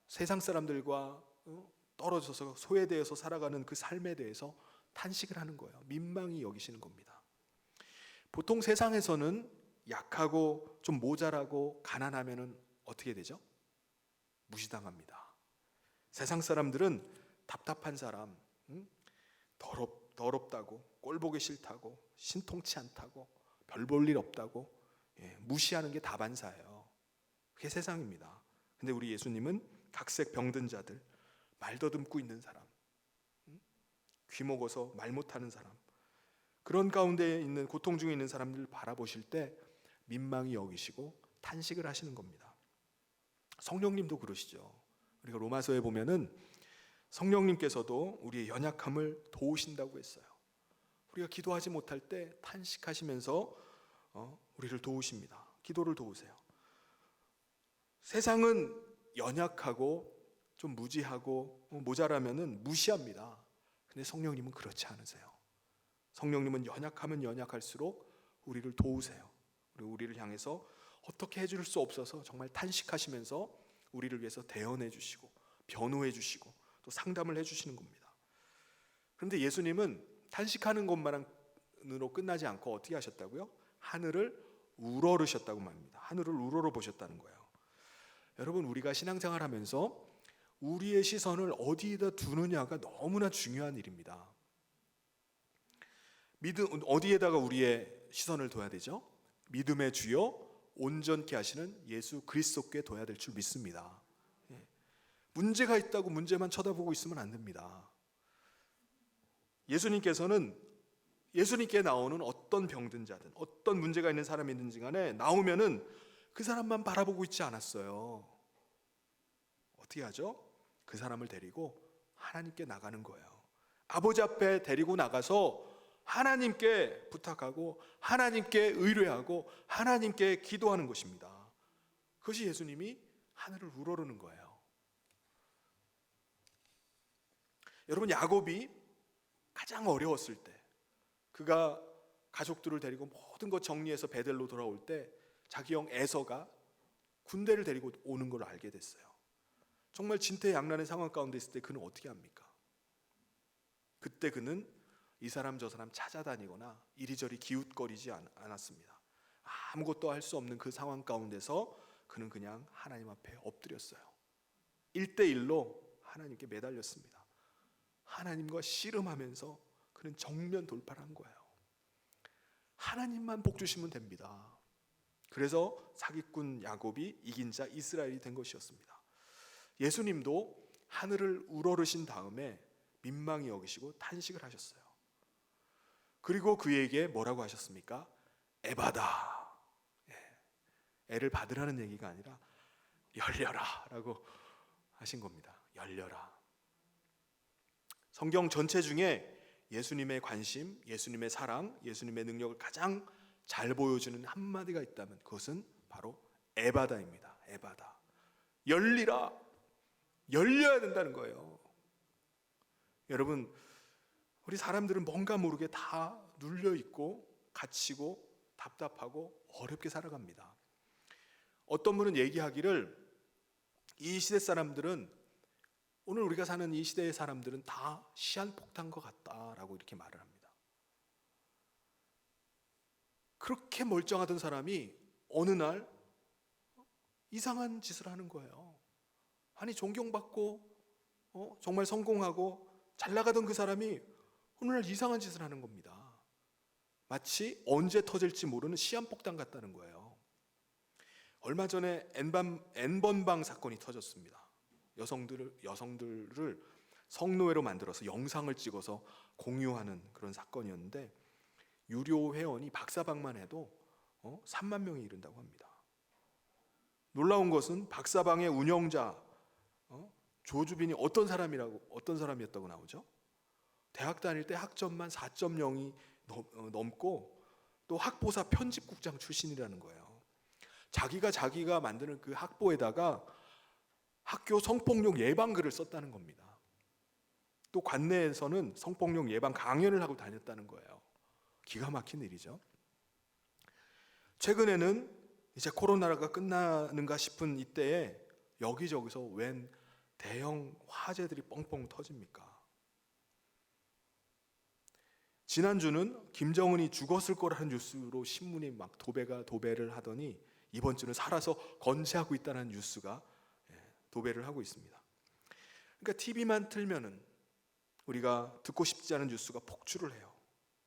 세상 사람들과 떨어져서 소외되어서 살아가는 그 삶에 대해서 탄식을 하는 거예요. 민망히 여기시는 겁니다. 보통 세상에서는 약하고 좀 모자라고 가난하면은 어떻게 되죠? 무시당합니다. 세상 사람들은 답답한 사람, 더럽다고, 꼴 보기 싫다고, 신통치 않다고, 별 볼 일 없다고 무시하는 게 다반사예요. 그게 세상입니다. 근데 우리 예수님은 각색 병든 자들, 말 더듬고 있는 사람, 귀 먹어서 말 못하는 사람, 그런 가운데 있는 고통 중에 있는 사람들을 바라보실 때 민망히 여기시고 탄식을 하시는 겁니다. 성령님도 그러시죠. 우리가 로마서에 보면은 성령님께서도 우리의 연약함을 도우신다고 했어요. 우리가 기도하지 못할 때 탄식하시면서 우리를 도우십니다. 기도를 도우세요. 세상은 연약하고 좀 무지하고 모자라면은 무시합니다. 근데 성령님은 그렇지 않으세요. 성령님은 연약하면 연약할수록 우리를 도우세요. 그리고 우리를 향해서 어떻게 해줄 수 없어서 정말 탄식하시면서 우리를 위해서 대언해 주시고 변호해 주시고 또 상담을 해 주시는 겁니다. 그런데 예수님은 탄식하는 것만으로 끝나지 않고 어떻게 하셨다고요? 하늘을 우러르셨다고 말합니다. 하늘을 우러러 보셨다는 거예요. 여러분, 우리가 신앙생활 하면서 우리의 시선을 어디에다 두느냐가 너무나 중요한 일입니다. 어디에다가 우리의 시선을 둬야 되죠? 믿음의 주요 온전케 하시는 예수 그리스도께 둬야 될 줄 믿습니다. 문제가 있다고 문제만 쳐다보고 있으면 안 됩니다. 예수님께서는 예수님께 나오는 어떤 병든 자든 어떤 문제가 있는 사람이든지 간에 나오면은 그 사람만 바라보고 있지 않았어요. 어떻게 하죠? 그 사람을 데리고 하나님께 나가는 거예요. 아버지 앞에 데리고 나가서 하나님께 부탁하고 하나님께 의뢰하고 하나님께 기도하는 것입니다. 그것이 예수님이 하늘을 우러르는 거예요. 여러분, 야곱이 가장 어려웠을 때, 그가 가족들을 데리고 모든 것 정리해서 베델로 돌아올 때 자기 형 에서가 군대를 데리고 오는 걸 알게 됐어요. 정말 진퇴양난의 상황 가운데 있을 때 그는 어떻게 합니까? 그때 그는 이 사람 저 사람 찾아다니거나 이리저리 기웃거리지 않았습니다. 아무것도 할 수 없는 그 상황 가운데서 그는 그냥 하나님 앞에 엎드렸어요. 1대1로 하나님께 매달렸습니다. 하나님과 씨름하면서 그는 정면 돌파를 한 거예요. 하나님만 복 주시면 됩니다. 그래서 사기꾼 야곱이 이긴 자 이스라엘이 된 것이었습니다. 예수님도 하늘을 우러르신 다음에 민망히 여기시고 탄식을 하셨어요. 그리고 그에게 뭐라고 하셨습니까? 에바다. 애를 받으라는 얘기가 아니라 열려라 라고 하신 겁니다. 열려라. 성경 전체 중에 예수님의 관심, 예수님의 사랑, 예수님의 능력을 가장 잘 보여주는 한마디가 있다면 그것은 바로 에바다입니다. 에바다. 열리라. 열려야 된다는 거예요. 여러분, 우리 사람들은 뭔가 모르게 다 눌려있고 갇히고 답답하고 어렵게 살아갑니다. 어떤 분은 얘기하기를 이 시대 사람들은, 오늘 우리가 사는 이 시대의 사람들은 다 시한폭탄 것 같다라고 이렇게 말을 합니다. 그렇게 멀쩡하던 사람이 어느 날 이상한 짓을 하는 거예요. 아니, 존경받고 정말 성공하고 잘 나가던 그 사람이 어느 날 이상한 짓을 하는 겁니다. 마치 언제 터질지 모르는 시한폭탄 같다는 거예요. 얼마 전에 N번방 사건이 터졌습니다. 여성들을 성노예로 만들어서 영상을 찍어서 공유하는 그런 사건이었는데, 유료 회원이 박사방만 해도 3만 명이 이른다고 합니다. 놀라운 것은 박사방의 운영자 조주빈이 어떤 사람이었다고 나오죠? 대학 다닐 때 학점만 4.0이 넘고 또 학보사 편집국장 출신이라는 거예요. 자기가 만드는 그 학보에다가 학교 성폭력 예방글을 썼다는 겁니다. 또 관내에서는 성폭력 예방 강연을 하고 다녔다는 거예요. 기가 막힌 일이죠. 최근에는 이제 코로나가 끝나는가 싶은 이때에 여기저기서 웬 대형 화재들이 뻥뻥 터집니까? 지난주는 김정은이 죽었을 거라는 뉴스로 신문이 막 도배를 하더니 이번 주는 살아서 건재하고 있다는 뉴스가 도배를 하고 있습니다. 그러니까 TV만 틀면은 우리가 듣고 싶지 않은 뉴스가 폭주를 해요.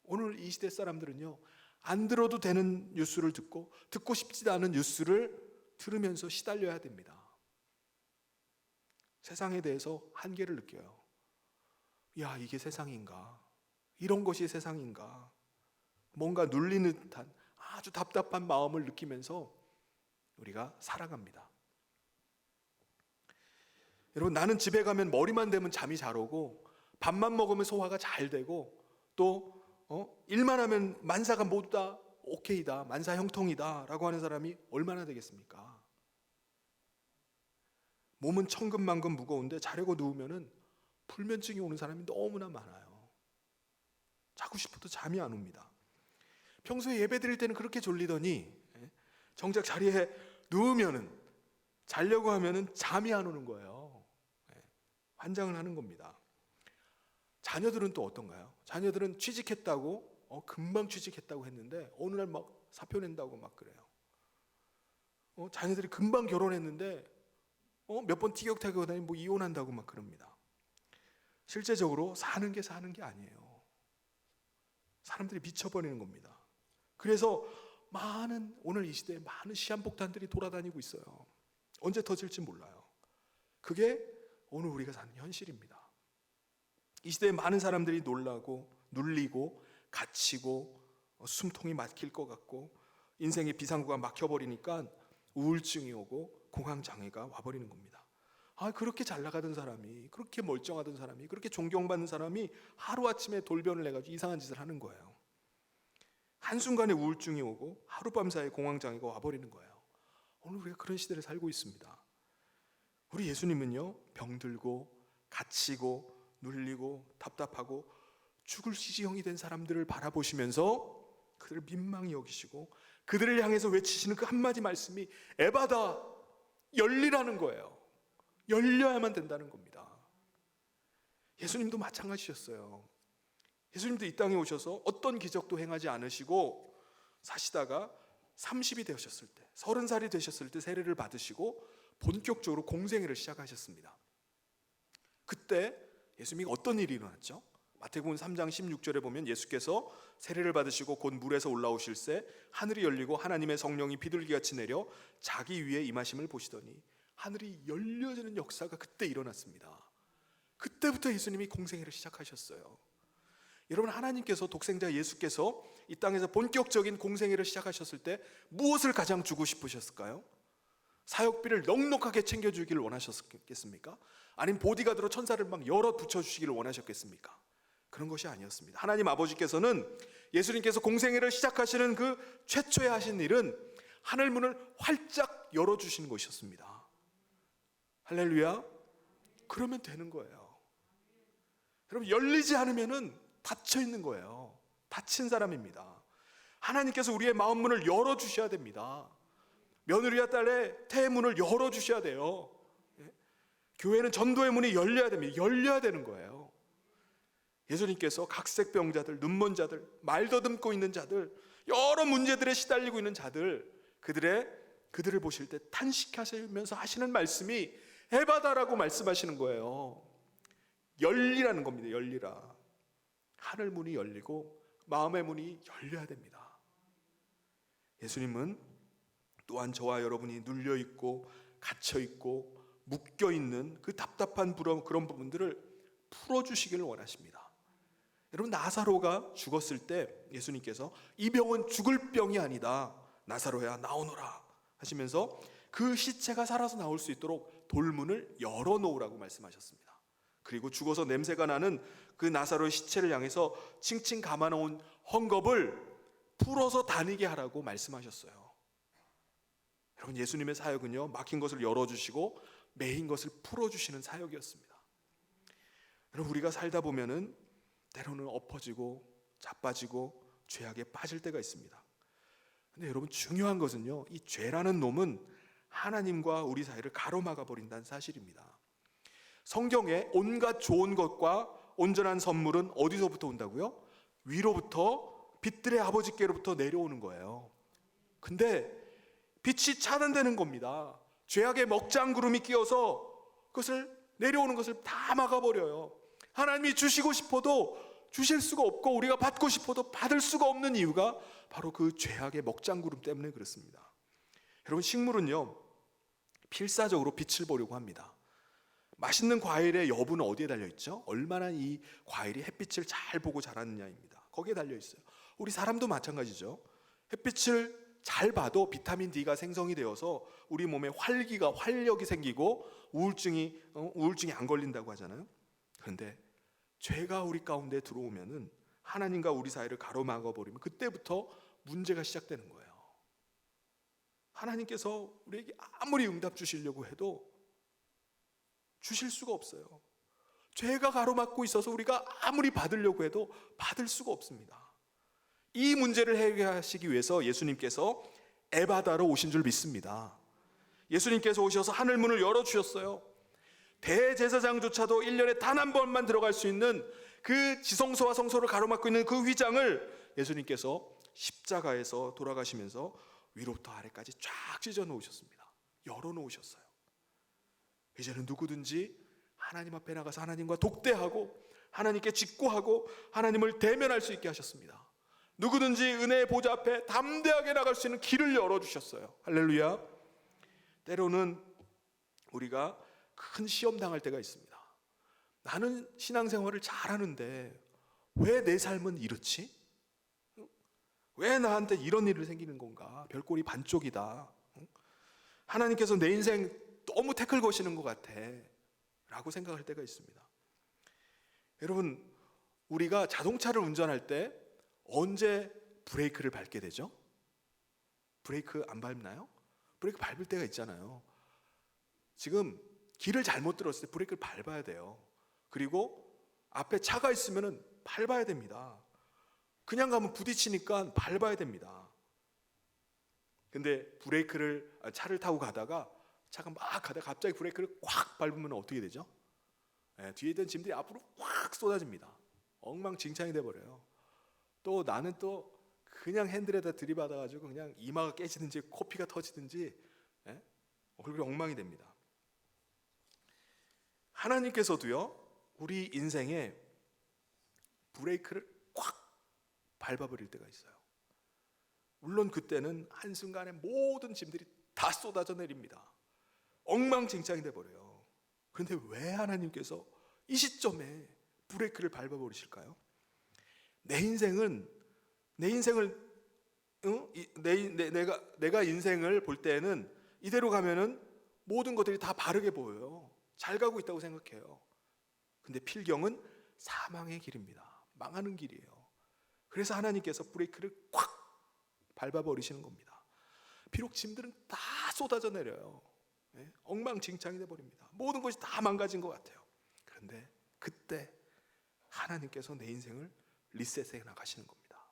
오늘 이 시대 사람들은요, 안 들어도 되는 뉴스를 듣고 싶지 않은 뉴스를 들으면서 시달려야 됩니다. 세상에 대해서 한계를 느껴요. 야, 이게 세상인가? 이런 것이 세상인가? 뭔가 눌리는 듯한 아주 답답한 마음을 느끼면서 우리가 살아갑니다. 여러분, 나는 집에 가면 머리만 대면 잠이 잘 오고 밥만 먹으면 소화가 잘 되고 또 일만 하면 만사가 모두 다 오케이다, 만사 형통이다 라고 하는 사람이 얼마나 되겠습니까? 몸은 천근만근 무거운데 자려고 누우면은 불면증이 오는 사람이 너무나 많아요. 자고 싶어도 잠이 안 옵니다. 평소에 예배 드릴 때는 그렇게 졸리더니 정작 자리에 누우면은, 자려고 하면은 잠이 안 오는 거예요. 환장을 하는 겁니다. 자녀들은 또 어떤가요? 자녀들은 취직했다고 금방 취직했다고 했는데 어느 날 막 사표 낸다고 막 그래요. 자녀들이 금방 결혼했는데 몇 번 티격태격하더니 뭐 이혼한다고 막 그럽니다. 실제적으로 사는 게 아니에요. 사람들이 미쳐버리는 겁니다. 그래서 오늘 이 시대에 많은 시한폭탄들이 돌아다니고 있어요. 언제 터질지 몰라요. 그게 오늘 우리가 사는 현실입니다. 이 시대에 많은 사람들이 놀라고 눌리고 갇히고 숨통이 막힐 것 같고 인생의 비상구가 막혀버리니까 우울증이 오고 공황장애가 와버리는 겁니다. 그렇게 잘 나가던 사람이, 그렇게 멀쩡하던 사람이, 그렇게 존경받는 사람이 하루아침에 돌변을 해가지고 이상한 짓을 하는 거예요. 한순간에 우울증이 오고 하룻밤 사이에 공황장애가 와버리는 거예요. 오늘 우리가 그런 시대를 살고 있습니다. 우리 예수님은요, 병들고 갇히고 눌리고 답답하고 죽을 지경이 된 사람들을 바라보시면서 그들을 민망히 여기시고 그들을 향해서 외치시는 그 한마디 말씀이 에바다, 열리라는 거예요. 열려야만 된다는 겁니다. 예수님도 마찬가지셨어요. 예수님도 이 땅에 오셔서 어떤 기적도 행하지 않으시고 사시다가 30이 되셨을 때, 30살이 되셨을 때 세례를 받으시고 본격적으로 공생애를 시작하셨습니다. 그때 예수님이 어떤 일이 일어났죠? 마태복음 3장 16절에 보면 예수께서 세례를 받으시고 곧 물에서 올라오실새 하늘이 열리고 하나님의 성령이 비둘기같이 내려 자기 위에 임하심을 보시더니 하늘이 열려지는 역사가 그때 일어났습니다. 그때부터 예수님이 공생애를 시작하셨어요. 여러분, 하나님께서, 독생자 예수께서 이 땅에서 본격적인 공생애를 시작하셨을 때 무엇을 가장 주고 싶으셨을까요? 사역비를 넉넉하게 챙겨주기를 원하셨겠습니까? 아니면 보디가드로 천사를 막 열어 붙여주시기를 원하셨겠습니까? 그런 것이 아니었습니다. 하나님 아버지께서는 예수님께서 공생애를 시작하시는 그 최초에 하신 일은 하늘 문을 활짝 열어주시는 것이었습니다. 할렐루야. 그러면 되는 거예요. 여러분, 열리지 않으면은 닫혀 있는 거예요. 닫힌 사람입니다. 하나님께서 우리의 마음 문을 열어주셔야 됩니다. 며느리와 딸의 태의 문을 열어주셔야 돼요. 교회는 전도의 문이 열려야 됩니다. 열려야 되는 거예요. 예수님께서 각색병자들, 눈먼 자들, 말 더듬고 있는 자들, 여러 문제들에 시달리고 있는 자들, 그들을 보실 때 탄식하시면서 하시는 말씀이 에바다라고 말씀하시는 거예요. 열리라는 겁니다. 열리라. 하늘 문이 열리고 마음의 문이 열려야 됩니다. 예수님은 또한 저와 여러분이 눌려있고 갇혀있고 묶여있는 그 답답한 그런 부분들을 풀어주시기를 원하십니다. 여러분, 나사로가 죽었을 때 예수님께서 이 병은 죽을 병이 아니다, 나사로야 나오너라 하시면서 그 시체가 살아서 나올 수 있도록 돌문을 열어놓으라고 말씀하셨습니다. 그리고 죽어서 냄새가 나는 그 나사로의 시체를 향해서 칭칭 감아놓은 헝겊을 풀어서 다니게 하라고 말씀하셨어요. 여러분, 예수님의 사역은요, 막힌 것을 열어주시고 매인 것을 풀어주시는 사역이었습니다. 여러분, 우리가 살다 보면은 때로는 엎어지고 자빠지고 죄악에 빠질 때가 있습니다. 근데 여러분, 중요한 것은요, 이 죄라는 놈은 하나님과 우리 사이를 가로막아 버린다는 사실입니다. 성경에 온갖 좋은 것과 온전한 선물은 어디서부터 온다고요? 위로부터 빛들의 아버지께로부터 내려오는 거예요. 근데 빛이 차단되는 겁니다. 죄악의 먹장구름이 끼어서 그것을 내려오는 것을 다 막아버려요. 하나님이 주시고 싶어도 주실 수가 없고 우리가 받고 싶어도 받을 수가 없는 이유가 바로 그 죄악의 먹장구름 때문에 그렇습니다. 여러분, 식물은요 필사적으로 빛을 보려고 합니다. 맛있는 과일의 여부는 어디에 달려있죠? 얼마나 이 과일이 햇빛을 잘 보고 자라느냐입니다. 거기에 달려있어요. 우리 사람도 마찬가지죠. 햇빛을 잘 봐도 비타민 D가 생성이 되어서 우리 몸에 활력이 생기고 우울증이 안 걸린다고 하잖아요. 그런데 죄가 우리 가운데 들어오면은 하나님과 우리 사이를 가로막아 버리면 그때부터 문제가 시작되는 거예요. 하나님께서 우리에게 아무리 응답 주시려고 해도 주실 수가 없어요. 죄가 가로막고 있어서 우리가 아무리 받으려고 해도 받을 수가 없습니다. 이 문제를 해결하시기 위해서 예수님께서 에바다로 오신 줄 믿습니다. 예수님께서 오셔서 하늘 문을 열어주셨어요. 대제사장조차도 1년에 단 한 번만 들어갈 수 있는 그 지성소와 성소를 가로막고 있는 그 휘장을 예수님께서 십자가에서 돌아가시면서 위로부터 아래까지 쫙 찢어 놓으셨습니다. 열어 놓으셨어요. 이제는 누구든지 하나님 앞에 나가서 하나님과 독대하고 하나님께 직고하고 하나님을 대면할 수 있게 하셨습니다. 누구든지 은혜의 보좌 앞에 담대하게 나갈 수 있는 길을 열어주셨어요. 할렐루야. 때로는 우리가 큰 시험 당할 때가 있습니다. 나는 신앙생활을 잘하는데 왜 내 삶은 이렇지? 왜 나한테 이런 일이 생기는 건가? 별꼴이 반쪽이다. 하나님께서 내 인생 너무 태클 거시는 것 같아 라고 생각할 때가 있습니다. 여러분, 우리가 자동차를 운전할 때 언제 브레이크를 밟게 되죠? 브레이크 안 밟나요? 브레이크 밟을 때가 있잖아요. 지금 길을 잘못 들었을 때 브레이크를 밟아야 돼요. 그리고 앞에 차가 있으면 밟아야 됩니다. 그냥 가면 부딪히니까 밟아야 됩니다. 근데 차를 타고 가다가 차가 막 가다가 갑자기 브레이크를 꽉 밟으면 어떻게 되죠? 뒤에 있던 짐들이 앞으로 확 쏟아집니다. 엉망진창이 돼버려요. 또 나는 또 그냥 핸들에다 들이받아가지고 그냥 이마가 깨지든지 코피가 터지든지 얼굴이 엉망이 됩니다. 하나님께서도요 우리 인생에 브레이크를 꽉 밟아버릴 때가 있어요. 물론 그때는 한순간에 모든 짐들이 다 쏟아져 내립니다. 엉망진창이 돼버려요. 그런데 왜 하나님께서 이 시점에 브레이크를 밟아버리실까요? 내 인생을 내가 인생을 볼 때는 이대로 가면은 모든 것들이 다 바르게 보여요. 잘 가고 있다고 생각해요. 근데 필경은 사망의 길입니다. 망하는 길이에요. 그래서 하나님께서 브레이크를 꽉 밟아버리시는 겁니다. 비록 짐들은 다 쏟아져 내려요. 엉망진창이 돼버립니다. 모든 것이 다 망가진 것 같아요. 그런데 그때 하나님께서 내 인생을 리셋해 나가시는 겁니다.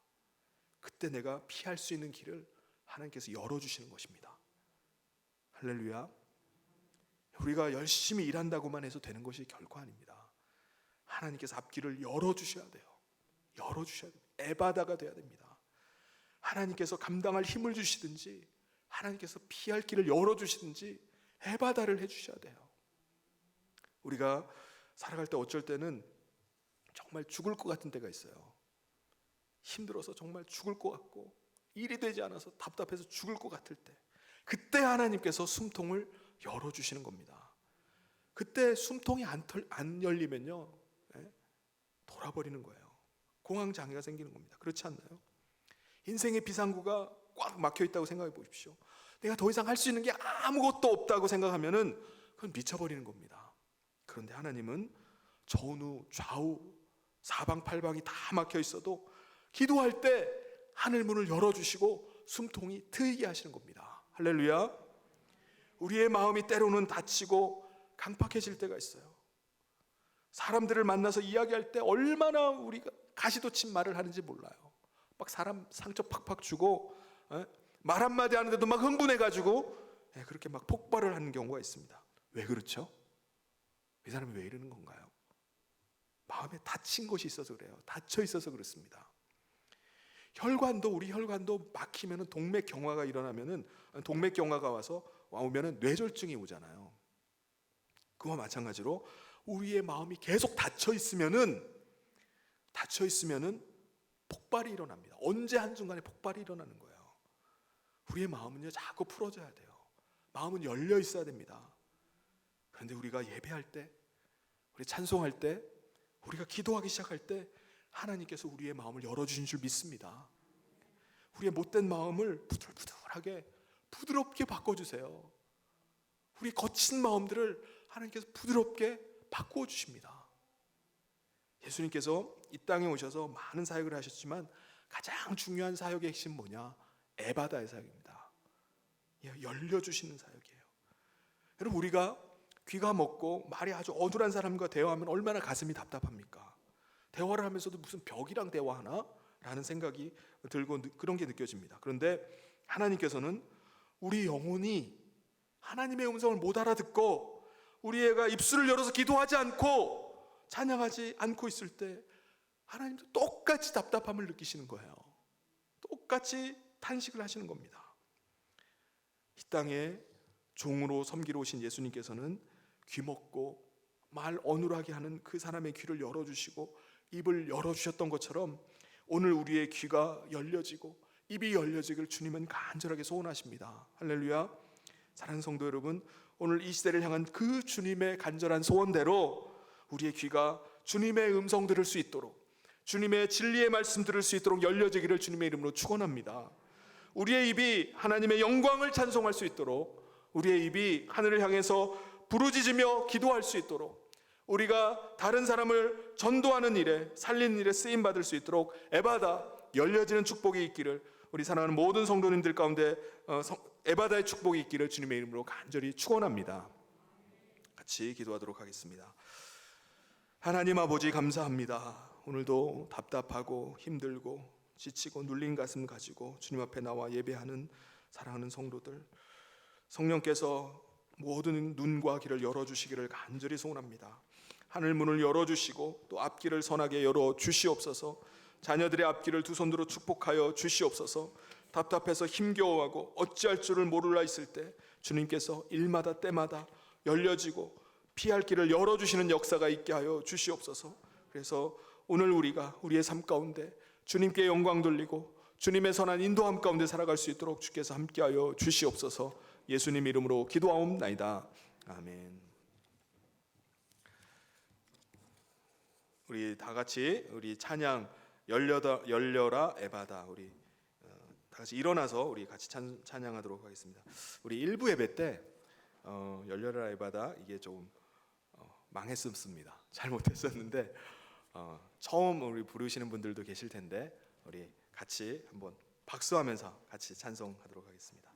그때 내가 피할 수 있는 길을 하나님께서 열어주시는 것입니다. 할렐루야. 우리가 열심히 일한다고만 해서 되는 것이 결코 아닙니다. 하나님께서 앞길을 열어주셔야 돼요. 열어주셔야 돼요. 에바다가 돼야 됩니다. 하나님께서 감당할 힘을 주시든지 하나님께서 피할 길을 열어주시든지 에바다를 해주셔야 돼요. 우리가 살아갈 때 어쩔 때는 정말 죽을 것 같은 때가 있어요. 힘들어서 정말 죽을 것 같고 일이 되지 않아서 답답해서 죽을 것 같을 때, 그때 하나님께서 숨통을 열어주시는 겁니다. 그때 숨통이 안 열리면요 돌아버리는 거예요. 공황장애가 생기는 겁니다. 그렇지 않나요? 인생의 비상구가 꽉 막혀 있다고 생각해 보십시오. 내가 더 이상 할 수 있는 게 아무것도 없다고 생각하면은 그건 미쳐버리는 겁니다. 그런데 하나님은 전후 좌우 사방팔방이 다 막혀 있어도 기도할 때 하늘 문을 열어주시고 숨통이 트이게 하시는 겁니다. 할렐루야. 우리의 마음이 때로는 다치고 강팍해질 때가 있어요. 사람들을 만나서 이야기할 때 얼마나 우리가 가시돋친 말을 하는지 몰라요. 막 사람 상처 팍팍 주고 말 한마디 하는데도 막 흥분해가지고 그렇게 막 폭발을 하는 경우가 있습니다. 왜 그렇죠? 이 사람이 왜 이러는 건가요? 마음에 다친 것이 있어서 그래요. 닫혀 있어서 그렇습니다. 우리 혈관도 막히면은 동맥경화가 일어나면은 동맥경화가 오면은 뇌졸중이 오잖아요. 그와 마찬가지로 우리의 마음이 계속 닫혀 있으면은 폭발이 일어납니다. 언제 한순간에 폭발이 일어나는 거예요. 우리의 마음은요 자꾸 풀어져야 돼요. 마음은 열려 있어야 됩니다. 그런데 우리가 예배할 때, 우리 찬송할 때, 우리가 기도하기 시작할 때 하나님께서 우리의 마음을 열어주신 줄 믿습니다. 우리의 못된 마음을 부들부들하게 부드럽게 바꿔주세요. 우리 거친 마음들을 하나님께서 부드럽게 바꾸어 주십니다. 예수님께서 이 땅에 오셔서 많은 사역을 하셨지만 가장 중요한 사역의 핵심은 뭐냐? 에바다의 사역입니다. 열려주시는 사역이에요. 여러분, 우리가 귀가 먹고 말이 아주 어눌한 사람과 대화하면 얼마나 가슴이 답답합니까? 대화를 하면서도 무슨 벽이랑 대화하나? 라는 생각이 들고 그런 게 느껴집니다. 그런데 하나님께서는 우리 영혼이 하나님의 음성을 못 알아듣고 우리 애가 입술을 열어서 기도하지 않고 찬양하지 않고 있을 때 하나님도 똑같이 답답함을 느끼시는 거예요. 똑같이 탄식을 하시는 겁니다. 이 땅에 종으로 섬기러 오신 예수님께서는 귀 먹고 말 어눌하게 하는 그 사람의 귀를 열어주시고 입을 열어주셨던 것처럼 오늘 우리의 귀가 열려지고 입이 열려지길 주님은 간절하게 소원하십니다. 할렐루야. 사랑하는 성도 여러분, 오늘 이 시대를 향한 그 주님의 간절한 소원대로 우리의 귀가 주님의 음성 들을 수 있도록, 주님의 진리의 말씀 들을 수 있도록 열려지기를 주님의 이름으로 축원합니다. 우리의 입이 하나님의 영광을 찬송할 수 있도록, 우리의 입이 하늘을 향해서 부르짖으며 기도할 수 있도록, 우리가 다른 사람을 전도하는 일에, 살리는 일에 쓰임 받을 수 있도록 에바다, 열려지는 축복이 있기를, 우리 사랑하는 모든 성도님들 가운데 에바다의 축복이 있기를 주님의 이름으로 간절히 축원합니다. 같이 기도하도록 하겠습니다. 하나님 아버지, 감사합니다. 오늘도 답답하고 힘들고 지치고 눌린 가슴 가지고 주님 앞에 나와 예배하는 사랑하는 성도들, 성령께서 모든 눈과 귀를 열어주시기를 간절히 소원합니다. 하늘 문을 열어주시고 또 앞길을 선하게 열어주시옵소서. 자녀들의 앞길을 두 손으로 축복하여 주시옵소서. 답답해서 힘겨워하고 어찌할 줄을 모르라 있을 때 주님께서 일마다 때마다 열려지고 피할 길을 열어주시는 역사가 있게 하여 주시옵소서. 그래서 오늘 우리가 우리의 삶 가운데 주님께 영광 돌리고 주님의 선한 인도함 가운데 살아갈 수 있도록 주께서 함께하여 주시옵소서. 예수님 이름으로 기도하옵나이다. 아멘. 우리 다 같이 우리 찬양 열려라 에바다, 우리 다 같이 일어나서 우리 같이 찬양하도록 하겠습니다. 우리 1부 예배 때 열려라 에바다 이게 좀 망했었습니다. 잘못했었는데 처음 우리 부르시는 분들도 계실 텐데 우리 같이 한번 박수하면서 같이 찬송하도록 하겠습니다.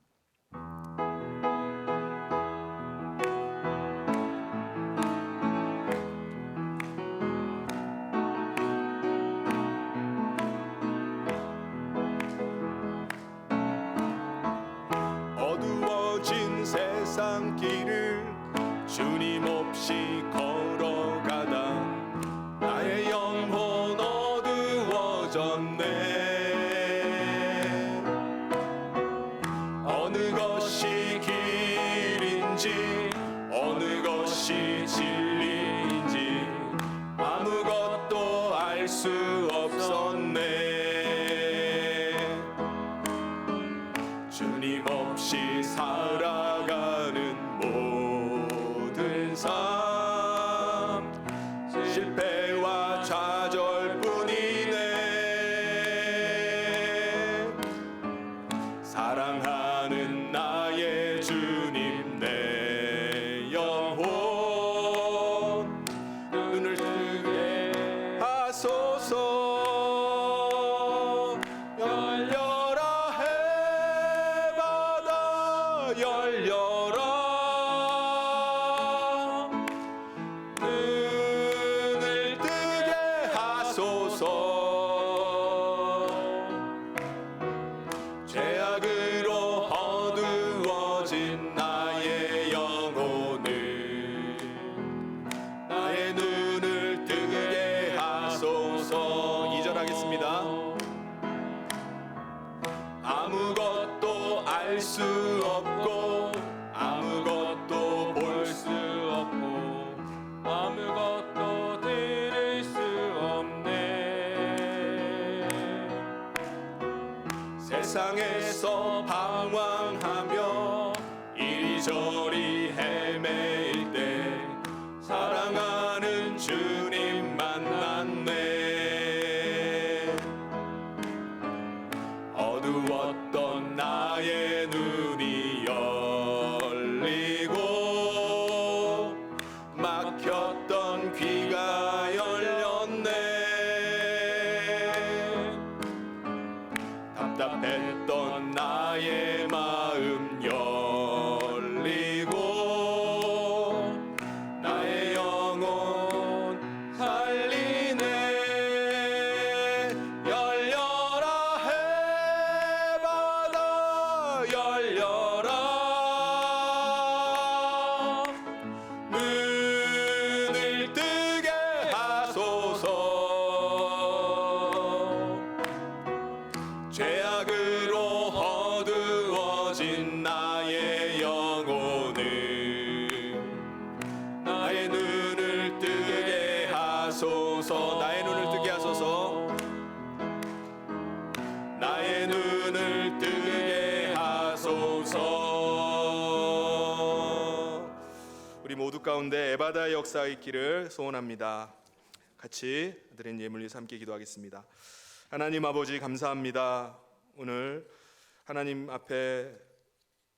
어두워진 세상 길을 주님 없이 걸어가다 나의 영혼 어두워졌네. 어느 것이 길인지 어느 것이 진리인지 아무것도 알 수 없었네. 주님 없이 살아가는 모든 삶 실패와 좌절뿐이네. 사랑하는 나의 주님 내 영혼 눈을 뜨게 하소서. 열려라 해바다 열려라. 눈을 세상에서 방황하며 이리저리 헤매일 때 사랑하는 주님 만났네. 어두웠던 나의 눈이 열리고 막혔던 귀가 열렸네. 답답했던 나의 마음 열리고 나의 영혼 살리네. 열려라 해바다 열려라. 눈을 뜨게 하소서. 죄악으로 어두워진 나의 영혼을 나의 눈을 뜨게 하소서. 나의 눈을 뜨게 하소서. 나의 눈을 뜨게 하소서. 우리 모두 가운데 에바다의 역사가 있기를 소원합니다. 같이 드린 예물 위해서 함께 기도하겠습니다. 하나님 아버지 감사합니다. 오늘 하나님 앞에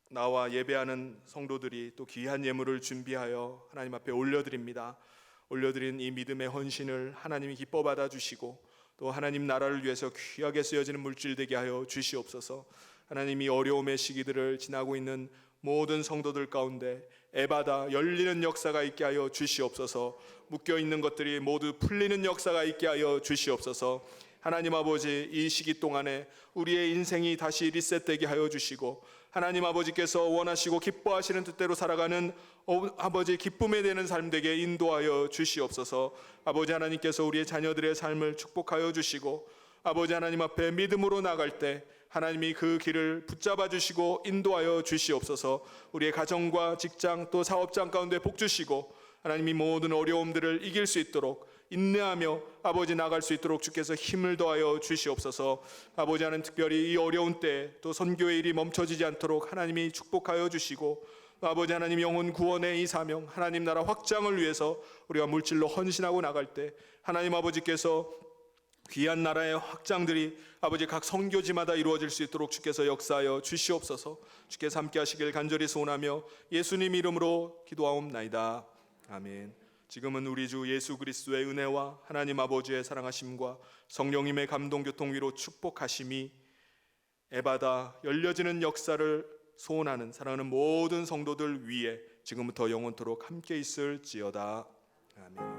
나와 예배하는 성도들이 또 귀한 예물을 준비하여 하나님 앞에 올려드립니다. 올려드린 이 믿음의 헌신을 하나님이 기뻐 받아주시고 또 하나님 나라를 위해서 귀하게 쓰여지는 물질 되게 하여 주시옵소서. 하나님이 어려움의 시기들을 지나고 있는 모든 성도들 가운데 에바다 열리는 역사가 있게 하여 주시옵소서. 묶여있는 것들이 모두 풀리는 역사가 있게 하여 주시옵소서. 하나님 아버지, 이 시기 동안에 우리의 인생이 다시 리셋되게 하여 주시고 하나님 아버지께서 원하시고 기뻐하시는 뜻대로 살아가는 아버지 기쁨에 대는 삶 되게 인도하여 주시옵소서. 아버지 하나님께서 우리의 자녀들의 삶을 축복하여 주시고 아버지 하나님 앞에 믿음으로 나갈 때 하나님이 그 길을 붙잡아 주시고 인도하여 주시옵소서. 우리의 가정과 직장 또 사업장 가운데 복 주시고 하나님이 모든 어려움들을 이길 수 있도록 인내하며 아버지 나갈 수 있도록 주께서 힘을 더하여 주시옵소서. 아버지 하나님 특별히 이 어려운 때 또 선교의 일이 멈춰지지 않도록 하나님이 축복하여 주시고 아버지 하나님 영혼 구원의 이 사명 하나님 나라 확장을 위해서 우리가 물질로 헌신하고 나갈 때 하나님 아버지께서 귀한 나라의 확장들이 아버지 각 선교지마다 이루어질 수 있도록 주께서 역사하여 주시옵소서. 주께서 함께 하시길 간절히 소원하며 예수님 이름으로 기도하옵나이다. 아멘. 지금은 우리 주 예수 그리스도의 은혜와 하나님 아버지의 사랑하심과 성령님의 감동 교통 위로 축복하심이 에바다 열려지는 역사를 소원하는 사랑하는 모든 성도들 위에 지금부터 영원토록 함께 있을지어다. 아멘.